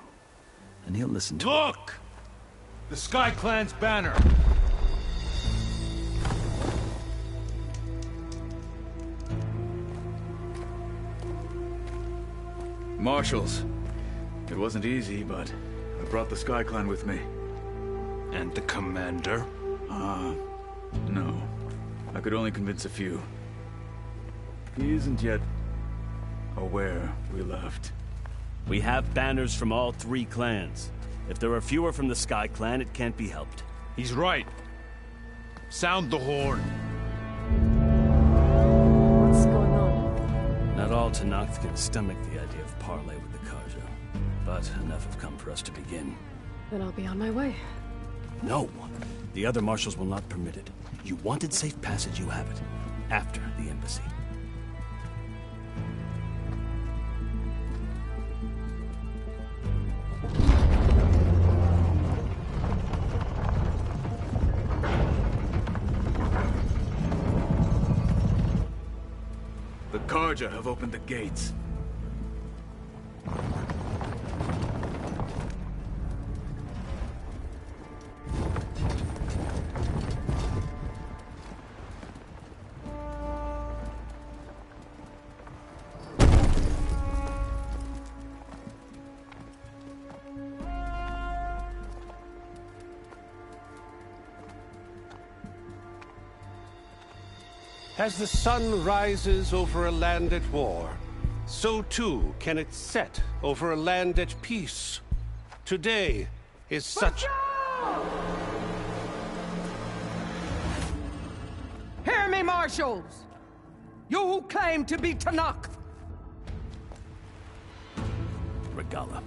and he'll listen to Look! The Sky Clan's banner! Marshals. It wasn't easy, but I brought the Sky Clan with me. And the commander? No. I could only convince a few. He isn't yet aware we left. We have banners from all 3 clans. If there are fewer from the Sky Clan, it can't be helped. He's right. Sound the horn. What's going on? Not all Tenakth can stomach the idea of parley with the Carja, but enough have come for us to begin. Then I'll be on my way. No! The other marshals will not permit it. You wanted safe passage, you have it. After the embassy. The Carja have opened the gates. As the sun rises over a land at war, so too can it set over a land at peace. Today is such... Hear me, marshals! You who claim to be Tenakth! Regalla.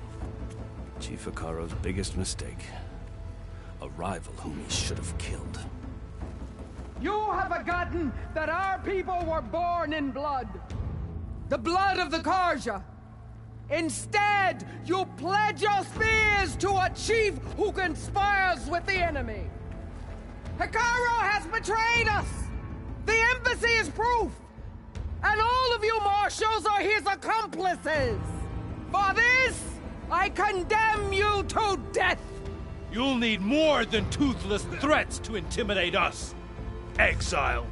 Chief Hekarro's biggest mistake. A rival whom he should have killed. You have forgotten that our people were born in blood. The blood of the Carja. Instead, you pledge your spears to a chief who conspires with the enemy. Hekarro has betrayed us! The embassy is proof! And all of you marshals are his accomplices! For this, I condemn you to death! You'll need more than toothless threats to intimidate us. Exile.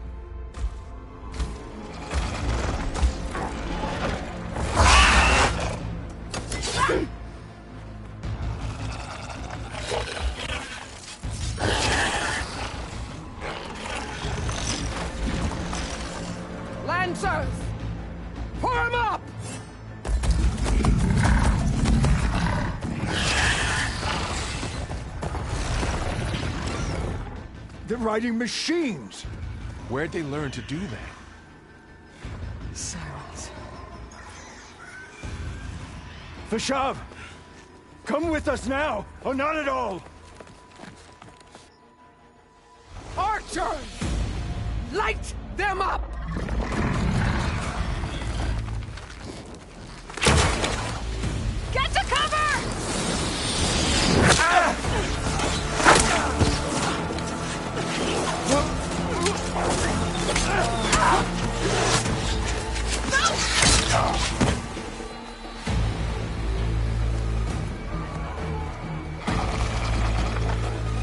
Lancers! Form up! They're riding machines! Where'd they learn to do that? Silence. Vashav! Come with us now, or not at all! Archers! Light them up! Get to cover!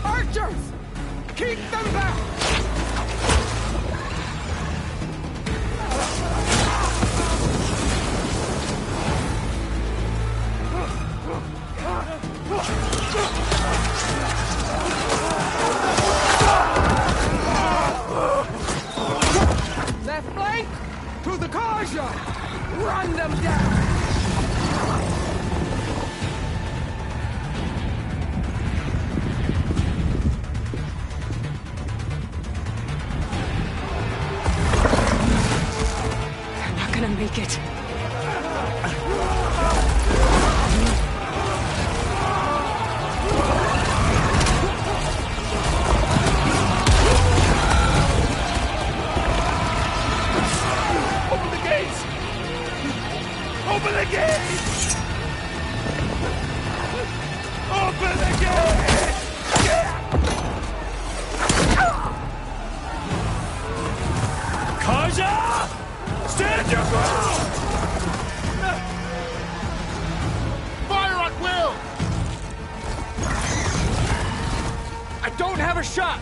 Archers! Keep them back! Left flank! To the Carja! Run them down! They're not gonna make it. Open the gates! Open the gates! Open the gates! Carja! Stand your ground! Fire at will! I don't have a shot!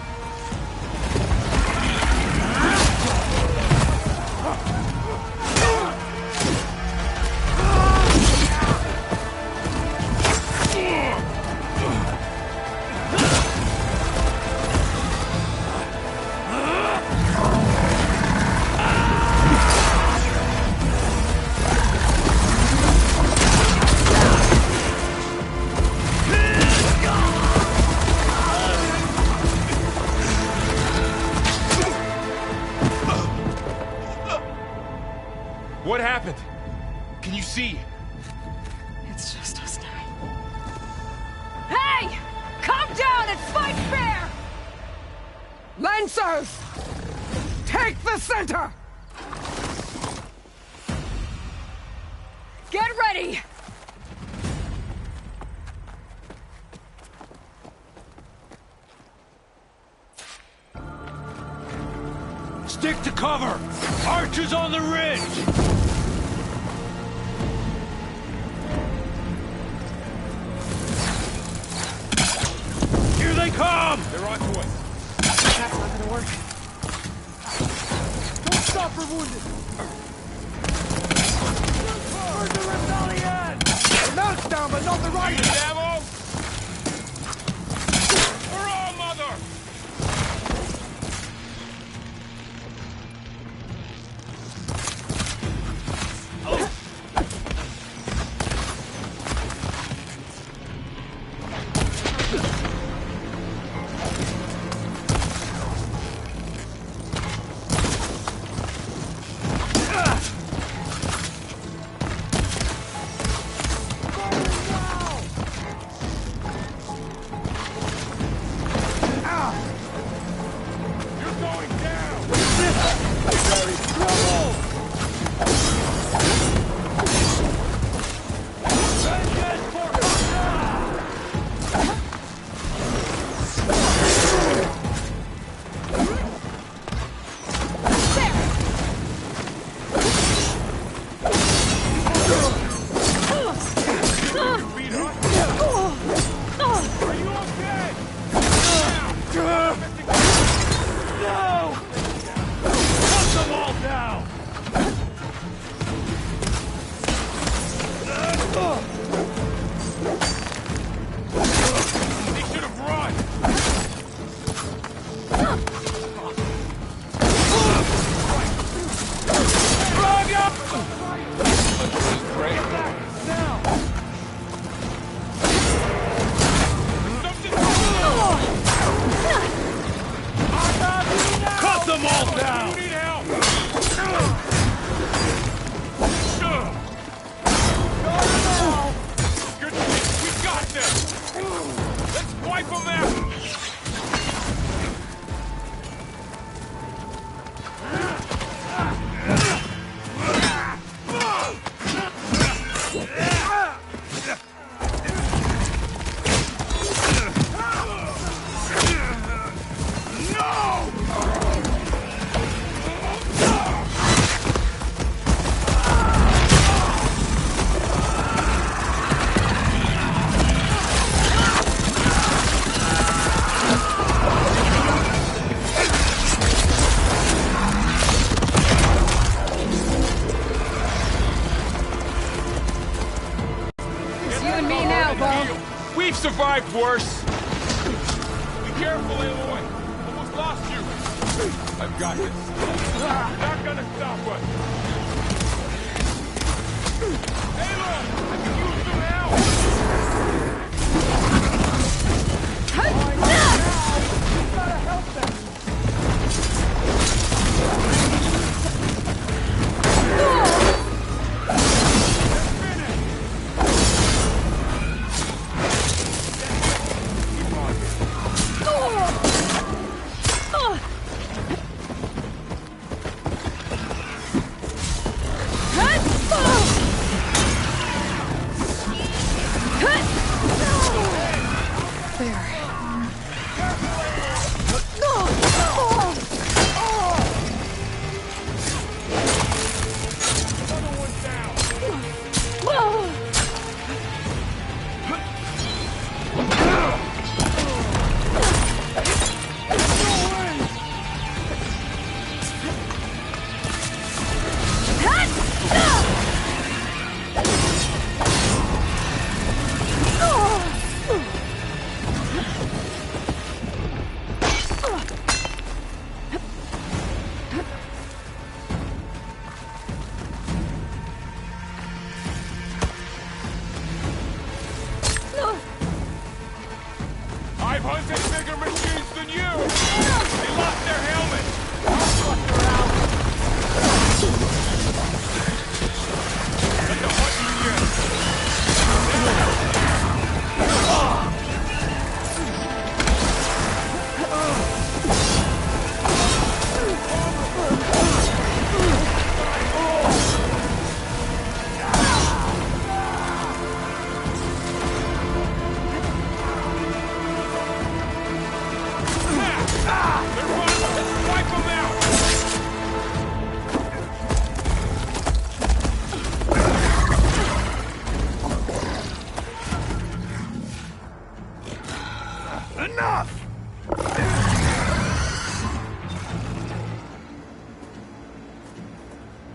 What happened? Can you see? It's just us now. Hey! Come down and fight fair! Lancers! Take the center! Get ready! Stick to cover! Archers on the ridge! Here they come! They're on to us. That's not gonna work. Don't stop her wounded! For the rebellion! The mount's down, but not the riders! Need ammo? Hurrah, mother! We've survived worse. Be careful, Aloy. Almost lost you. I've got this. Not gonna stop us. Aloy, I can use some help. You've gotta help them!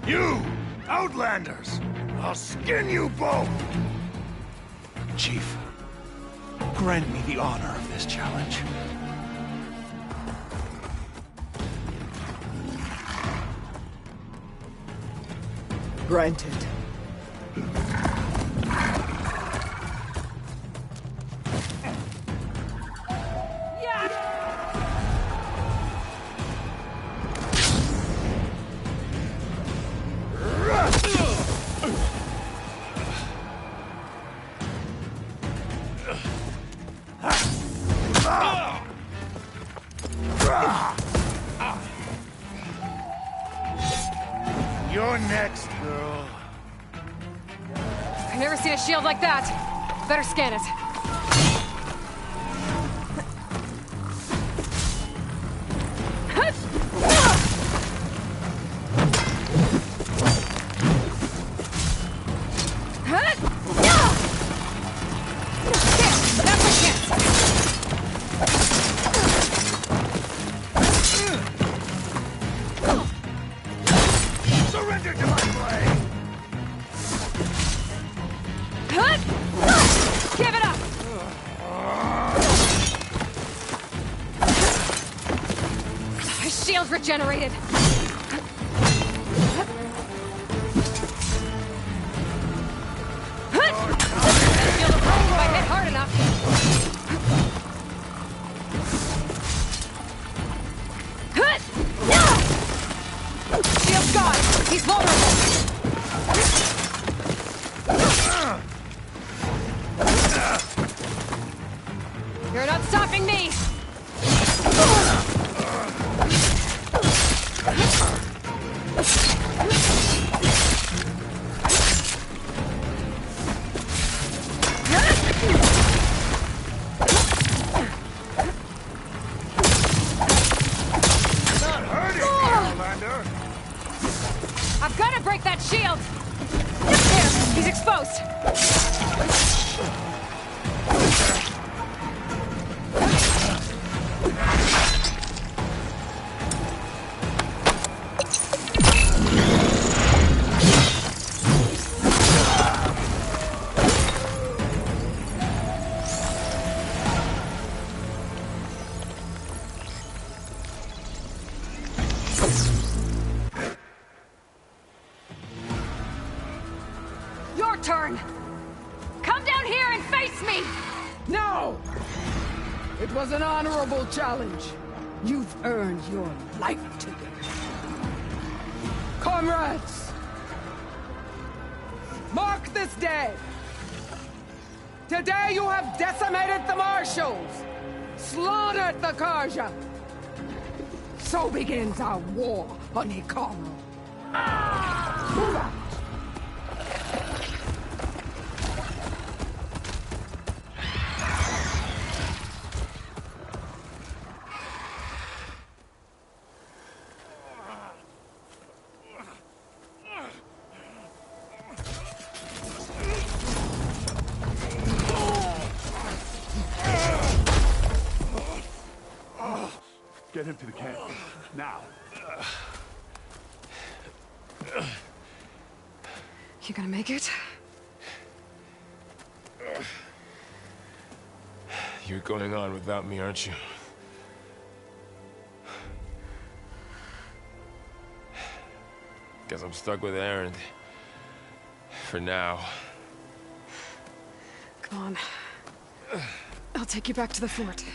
You! Outlanders! I'll skin you both! Chief, grant me the honor of this challenge. Granted. You're next, girl. I've never seen a shield like that. Better scan it. Surrender to my blade! Give it up! My shield's regenerated. Shield will break if I hit hard enough. Shield's gone. He's vulnerable. You're not stopping me! Not hurting, Outlander! I've got to break that shield! There! He's exposed! Your turn! Come down here and face me! No! It was an honorable challenge. You've earned your life today. Comrades! Mark this day! Today you have decimated the Marshals! Slaughtered the Karja! So begins our war on Hikaru. Move out! Get him to the camp. Now. You gonna make it? You're going on without me, aren't you? Guess I'm stuck with Aaron. For now. Come on. I'll take you back to the fort.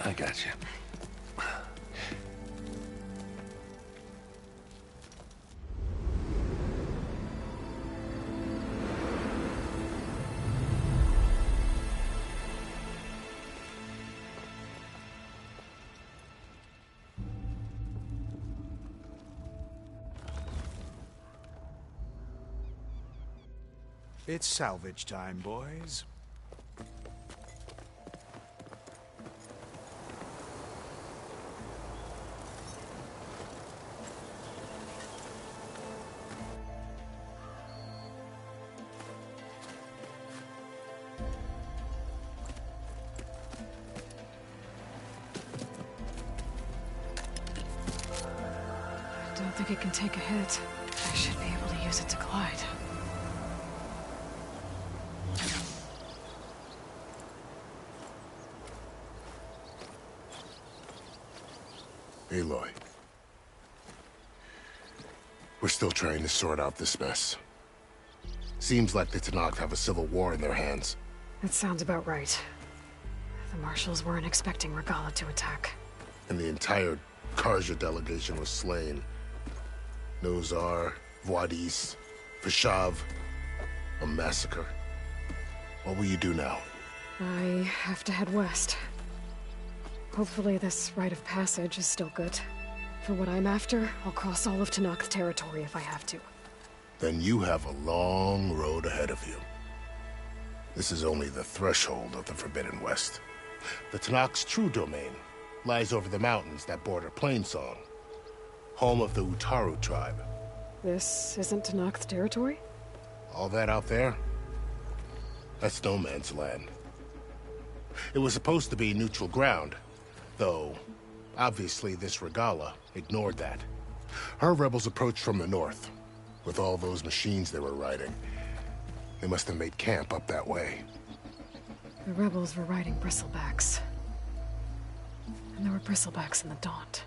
I got you. It's salvage time, boys. it can take a hit. I should be able to use it to glide. Aloy. We're still trying to sort out this mess. Seems like the Tenakth have a civil war in their hands. That sounds about right. The Marshals weren't expecting Regalla to attack. And the entire Carja delegation was slain. Nozar, Vuadis, Fashav. A massacre. What will you do now? I have to head west. Hopefully this rite of passage is still good. For what I'm after, I'll cross all of Tenakth territory if I have to. Then you have a long road ahead of you. This is only the threshold of the Forbidden West. The Tenakth's true domain lies over the mountains that border Plainsong, home of the Utaru tribe. This isn't Tenakth territory? All that out there? That's no man's land. It was supposed to be neutral ground, though obviously this Regalla ignored that. Her rebels approached from the north. With all those machines they were riding, they must have made camp up that way. The rebels were riding bristlebacks. And there were bristlebacks in the Daunt.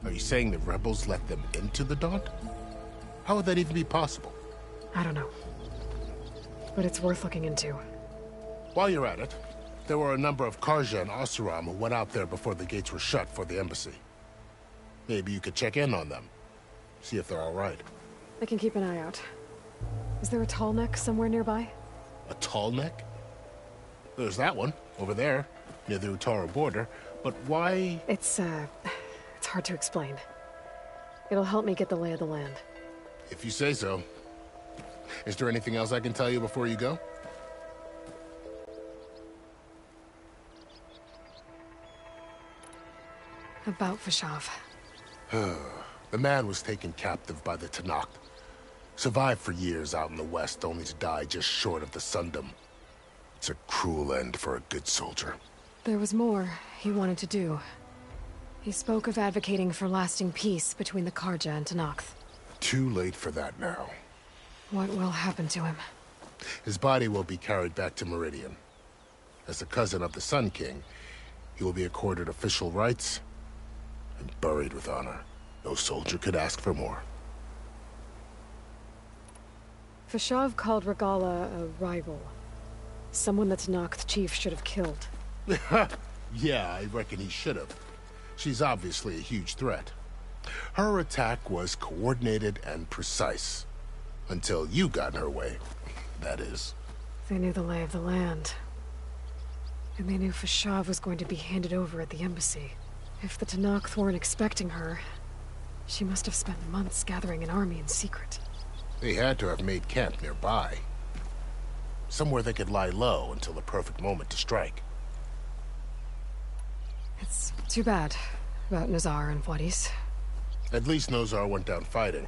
Are you saying the rebels let them into the Daunt? How would that even be possible? I don't know. But it's worth looking into. While you're at it, there were a number of Carja and Oseram who went out there before the gates were shut for the embassy. Maybe you could check in on them. See if they're all right. I can keep an eye out. Is there a tall neck somewhere nearby? A tall neck? There's that one, over there, near the Utaru border. But why? It's hard to explain. It'll help me get the lay of the land. If you say so. Is there anything else I can tell you before you go? About Fashav. The man was taken captive by the Tenakth. Survived for years out in the west, only to die just short of the Sundom. It's a cruel end for a good soldier. There was more he wanted to do. He spoke of advocating for lasting peace between the Carja and Tenakth. Too late for that now. What will happen to him? His body will be carried back to Meridian. As a cousin of the Sun King, he will be accorded official rights and buried with honor. No soldier could ask for more. Fashav called Regalla a rival. Someone that Tenakth chief should have killed. Yeah, I reckon he should have. She's obviously a huge threat. Her attack was coordinated and precise. Until you got in her way, that is. They knew the lay of the land. And they knew Fashav was going to be handed over at the embassy. If the Tenakth weren't expecting her, she must have spent months gathering an army in secret. They had to have made camp nearby. Somewhere they could lie low until the perfect moment to strike. It's too bad about Nozar and Vuadis. At least Nozar went down fighting.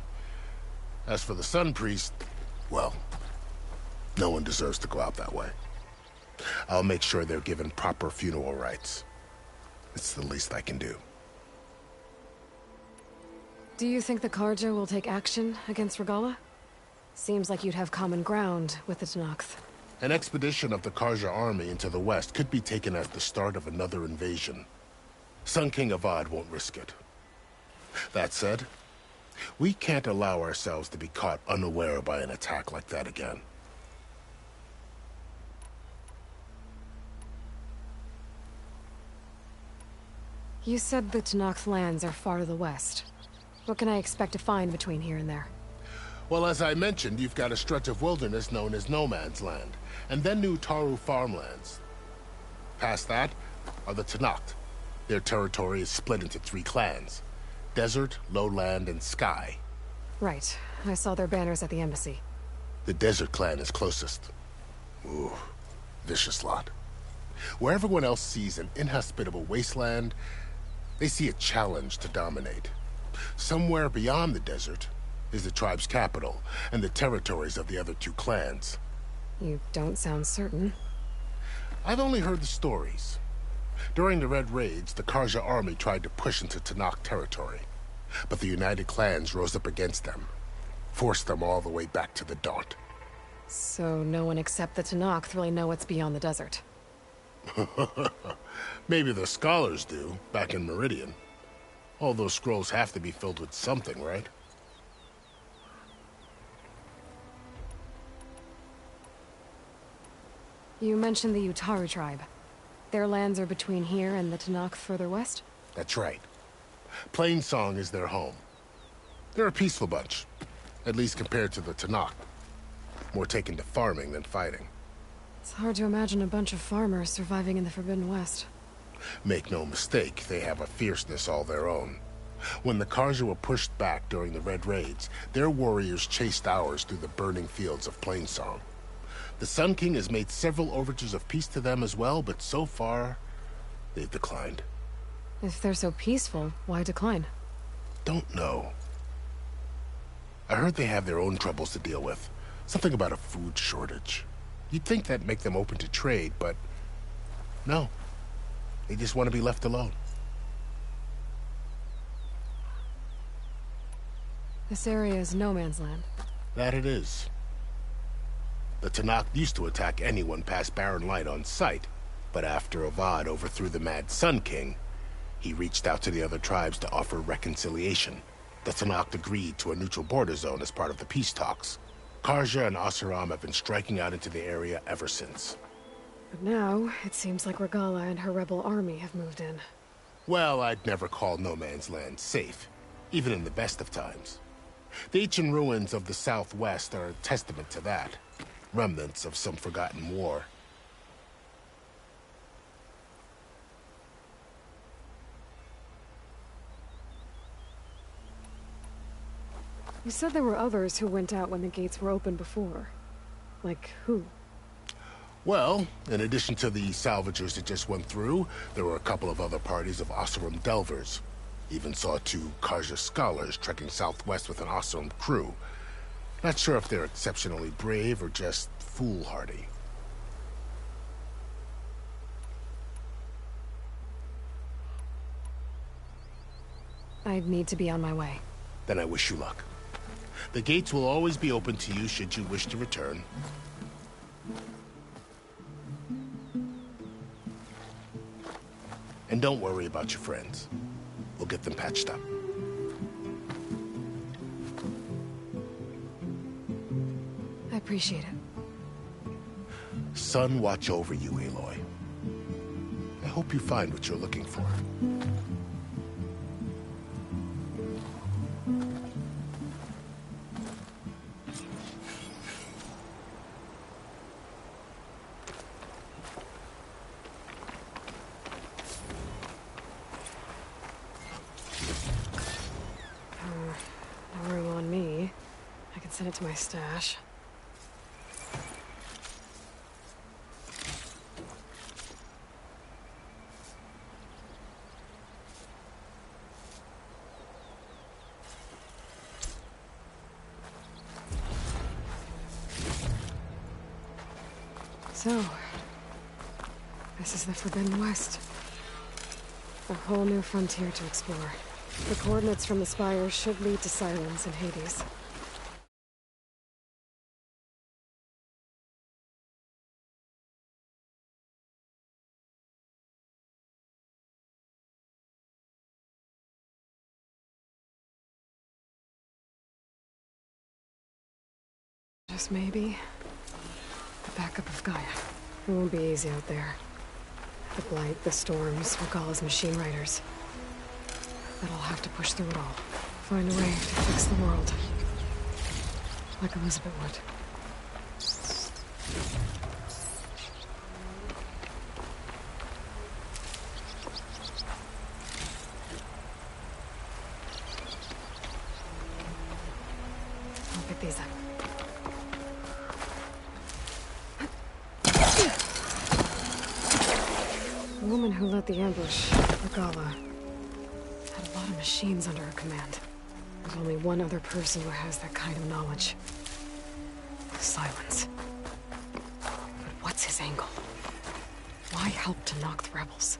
As for the Sun Priest, well, no one deserves to go out that way. I'll make sure they're given proper funeral rites. It's the least I can do. Do you think the Carja will take action against Regalla? Seems like you'd have common ground with the Tenakth. An expedition of the Carja army into the west could be taken as the start of another invasion. Sun King Avad won't risk it. That said, we can't allow ourselves to be caught unaware by an attack like that again. You said the Tenakth lands are far to the west. What can I expect to find between here and there? Well, as I mentioned, you've got a stretch of wilderness known as No Man's Land, and then New Utaru farmlands. Past that are the Tenakth. Their territory is split into 3 clans: Desert, Lowland, and Sky. Right. I saw their banners at the embassy. The Desert clan is closest. Ooh, vicious lot. Where everyone else sees an inhospitable wasteland, they see a challenge to dominate. Somewhere beyond the desert is the tribe's capital and the territories of the other 2 clans. You don't sound certain. I've only heard the stories. During the Red Raids, the Carja army tried to push into Tenakth territory. But the united clans rose up against them, forced them all the way back to the Daunt. So no one except the Tenakth really know what's beyond the desert. Maybe the scholars do, back in Meridian. All those scrolls have to be filled with something, right? You mentioned the Utaru tribe. Their lands are between here and the Tenakth further west? That's right. Plainsong is their home. They're a peaceful bunch, at least compared to the Tenakth. More taken to farming than fighting. It's hard to imagine a bunch of farmers surviving in the Forbidden West. Make no mistake, they have a fierceness all their own. When the Carja were pushed back during the Red Raids, their warriors chased ours through the burning fields of Plainsong. The Sun King has made several overtures of peace to them as well, but so far, they've declined. If they're so peaceful, why decline? Don't know. I heard they have their own troubles to deal with. Something about a food shortage. You'd think that'd make them open to trade, but no. They just want to be left alone. This area is no man's land. That it is. The Tenakth used to attack anyone past Barren Light on sight, but after Avad overthrew the Mad Sun King, he reached out to the other tribes to offer reconciliation. The Tenakth agreed to a neutral border zone as part of the peace talks. Carja and Oseram have been striking out into the area ever since. But now, it seems like Regalla and her rebel army have moved in. Well, I'd never call no man's land safe, even in the best of times. The ancient ruins of the Southwest are a testament to that. Remnants of some forgotten war. You said there were others who went out when the gates were open before. Like who? Well, in addition to the salvagers that just went through, there were a couple of other parties of Oseram delvers. Even saw 2 Carja scholars trekking southwest with an Oseram crew. Not sure if they're exceptionally brave or just foolhardy. I need to be on my way. Then I wish you luck. The gates will always be open to you should you wish to return. And don't worry about your friends. We'll get them patched up. I appreciate it. Sun watch over you, Aloy. I hope you find what you're looking for. No room on me. I can send it to my stash. So, this is the Forbidden West. A whole new frontier to explore. The coordinates from the spires should lead to Sirens and Hades. Just maybe the backup of Gaia. It won't be easy out there. The Blight, the Storms, Regalla's machine riders. But I'll have to push through it all. Find a way to fix the world. Like Elizabeth would. I'll pick these up. The woman who led the ambush, Regalla, had a lot of machines under her command. There's only one other person who has that kind of knowledge. Silence. But what's his angle? Why help to knock the rebels?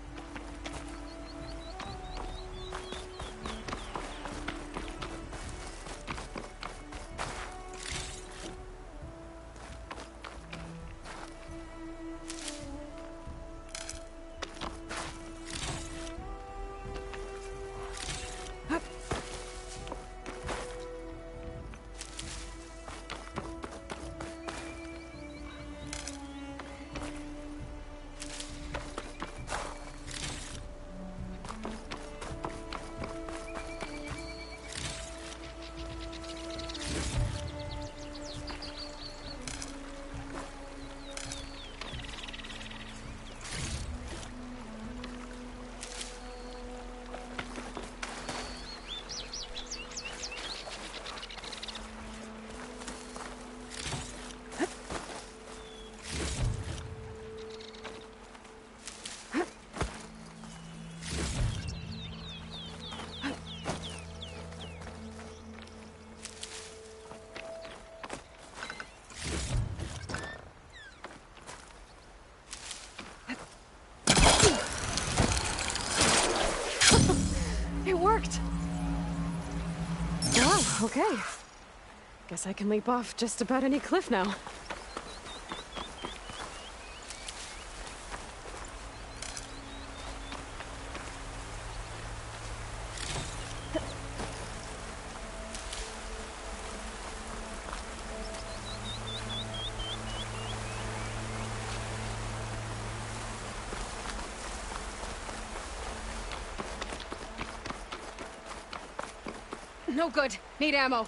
Okay. Guess I can leap off just about any cliff now. No good. Need ammo.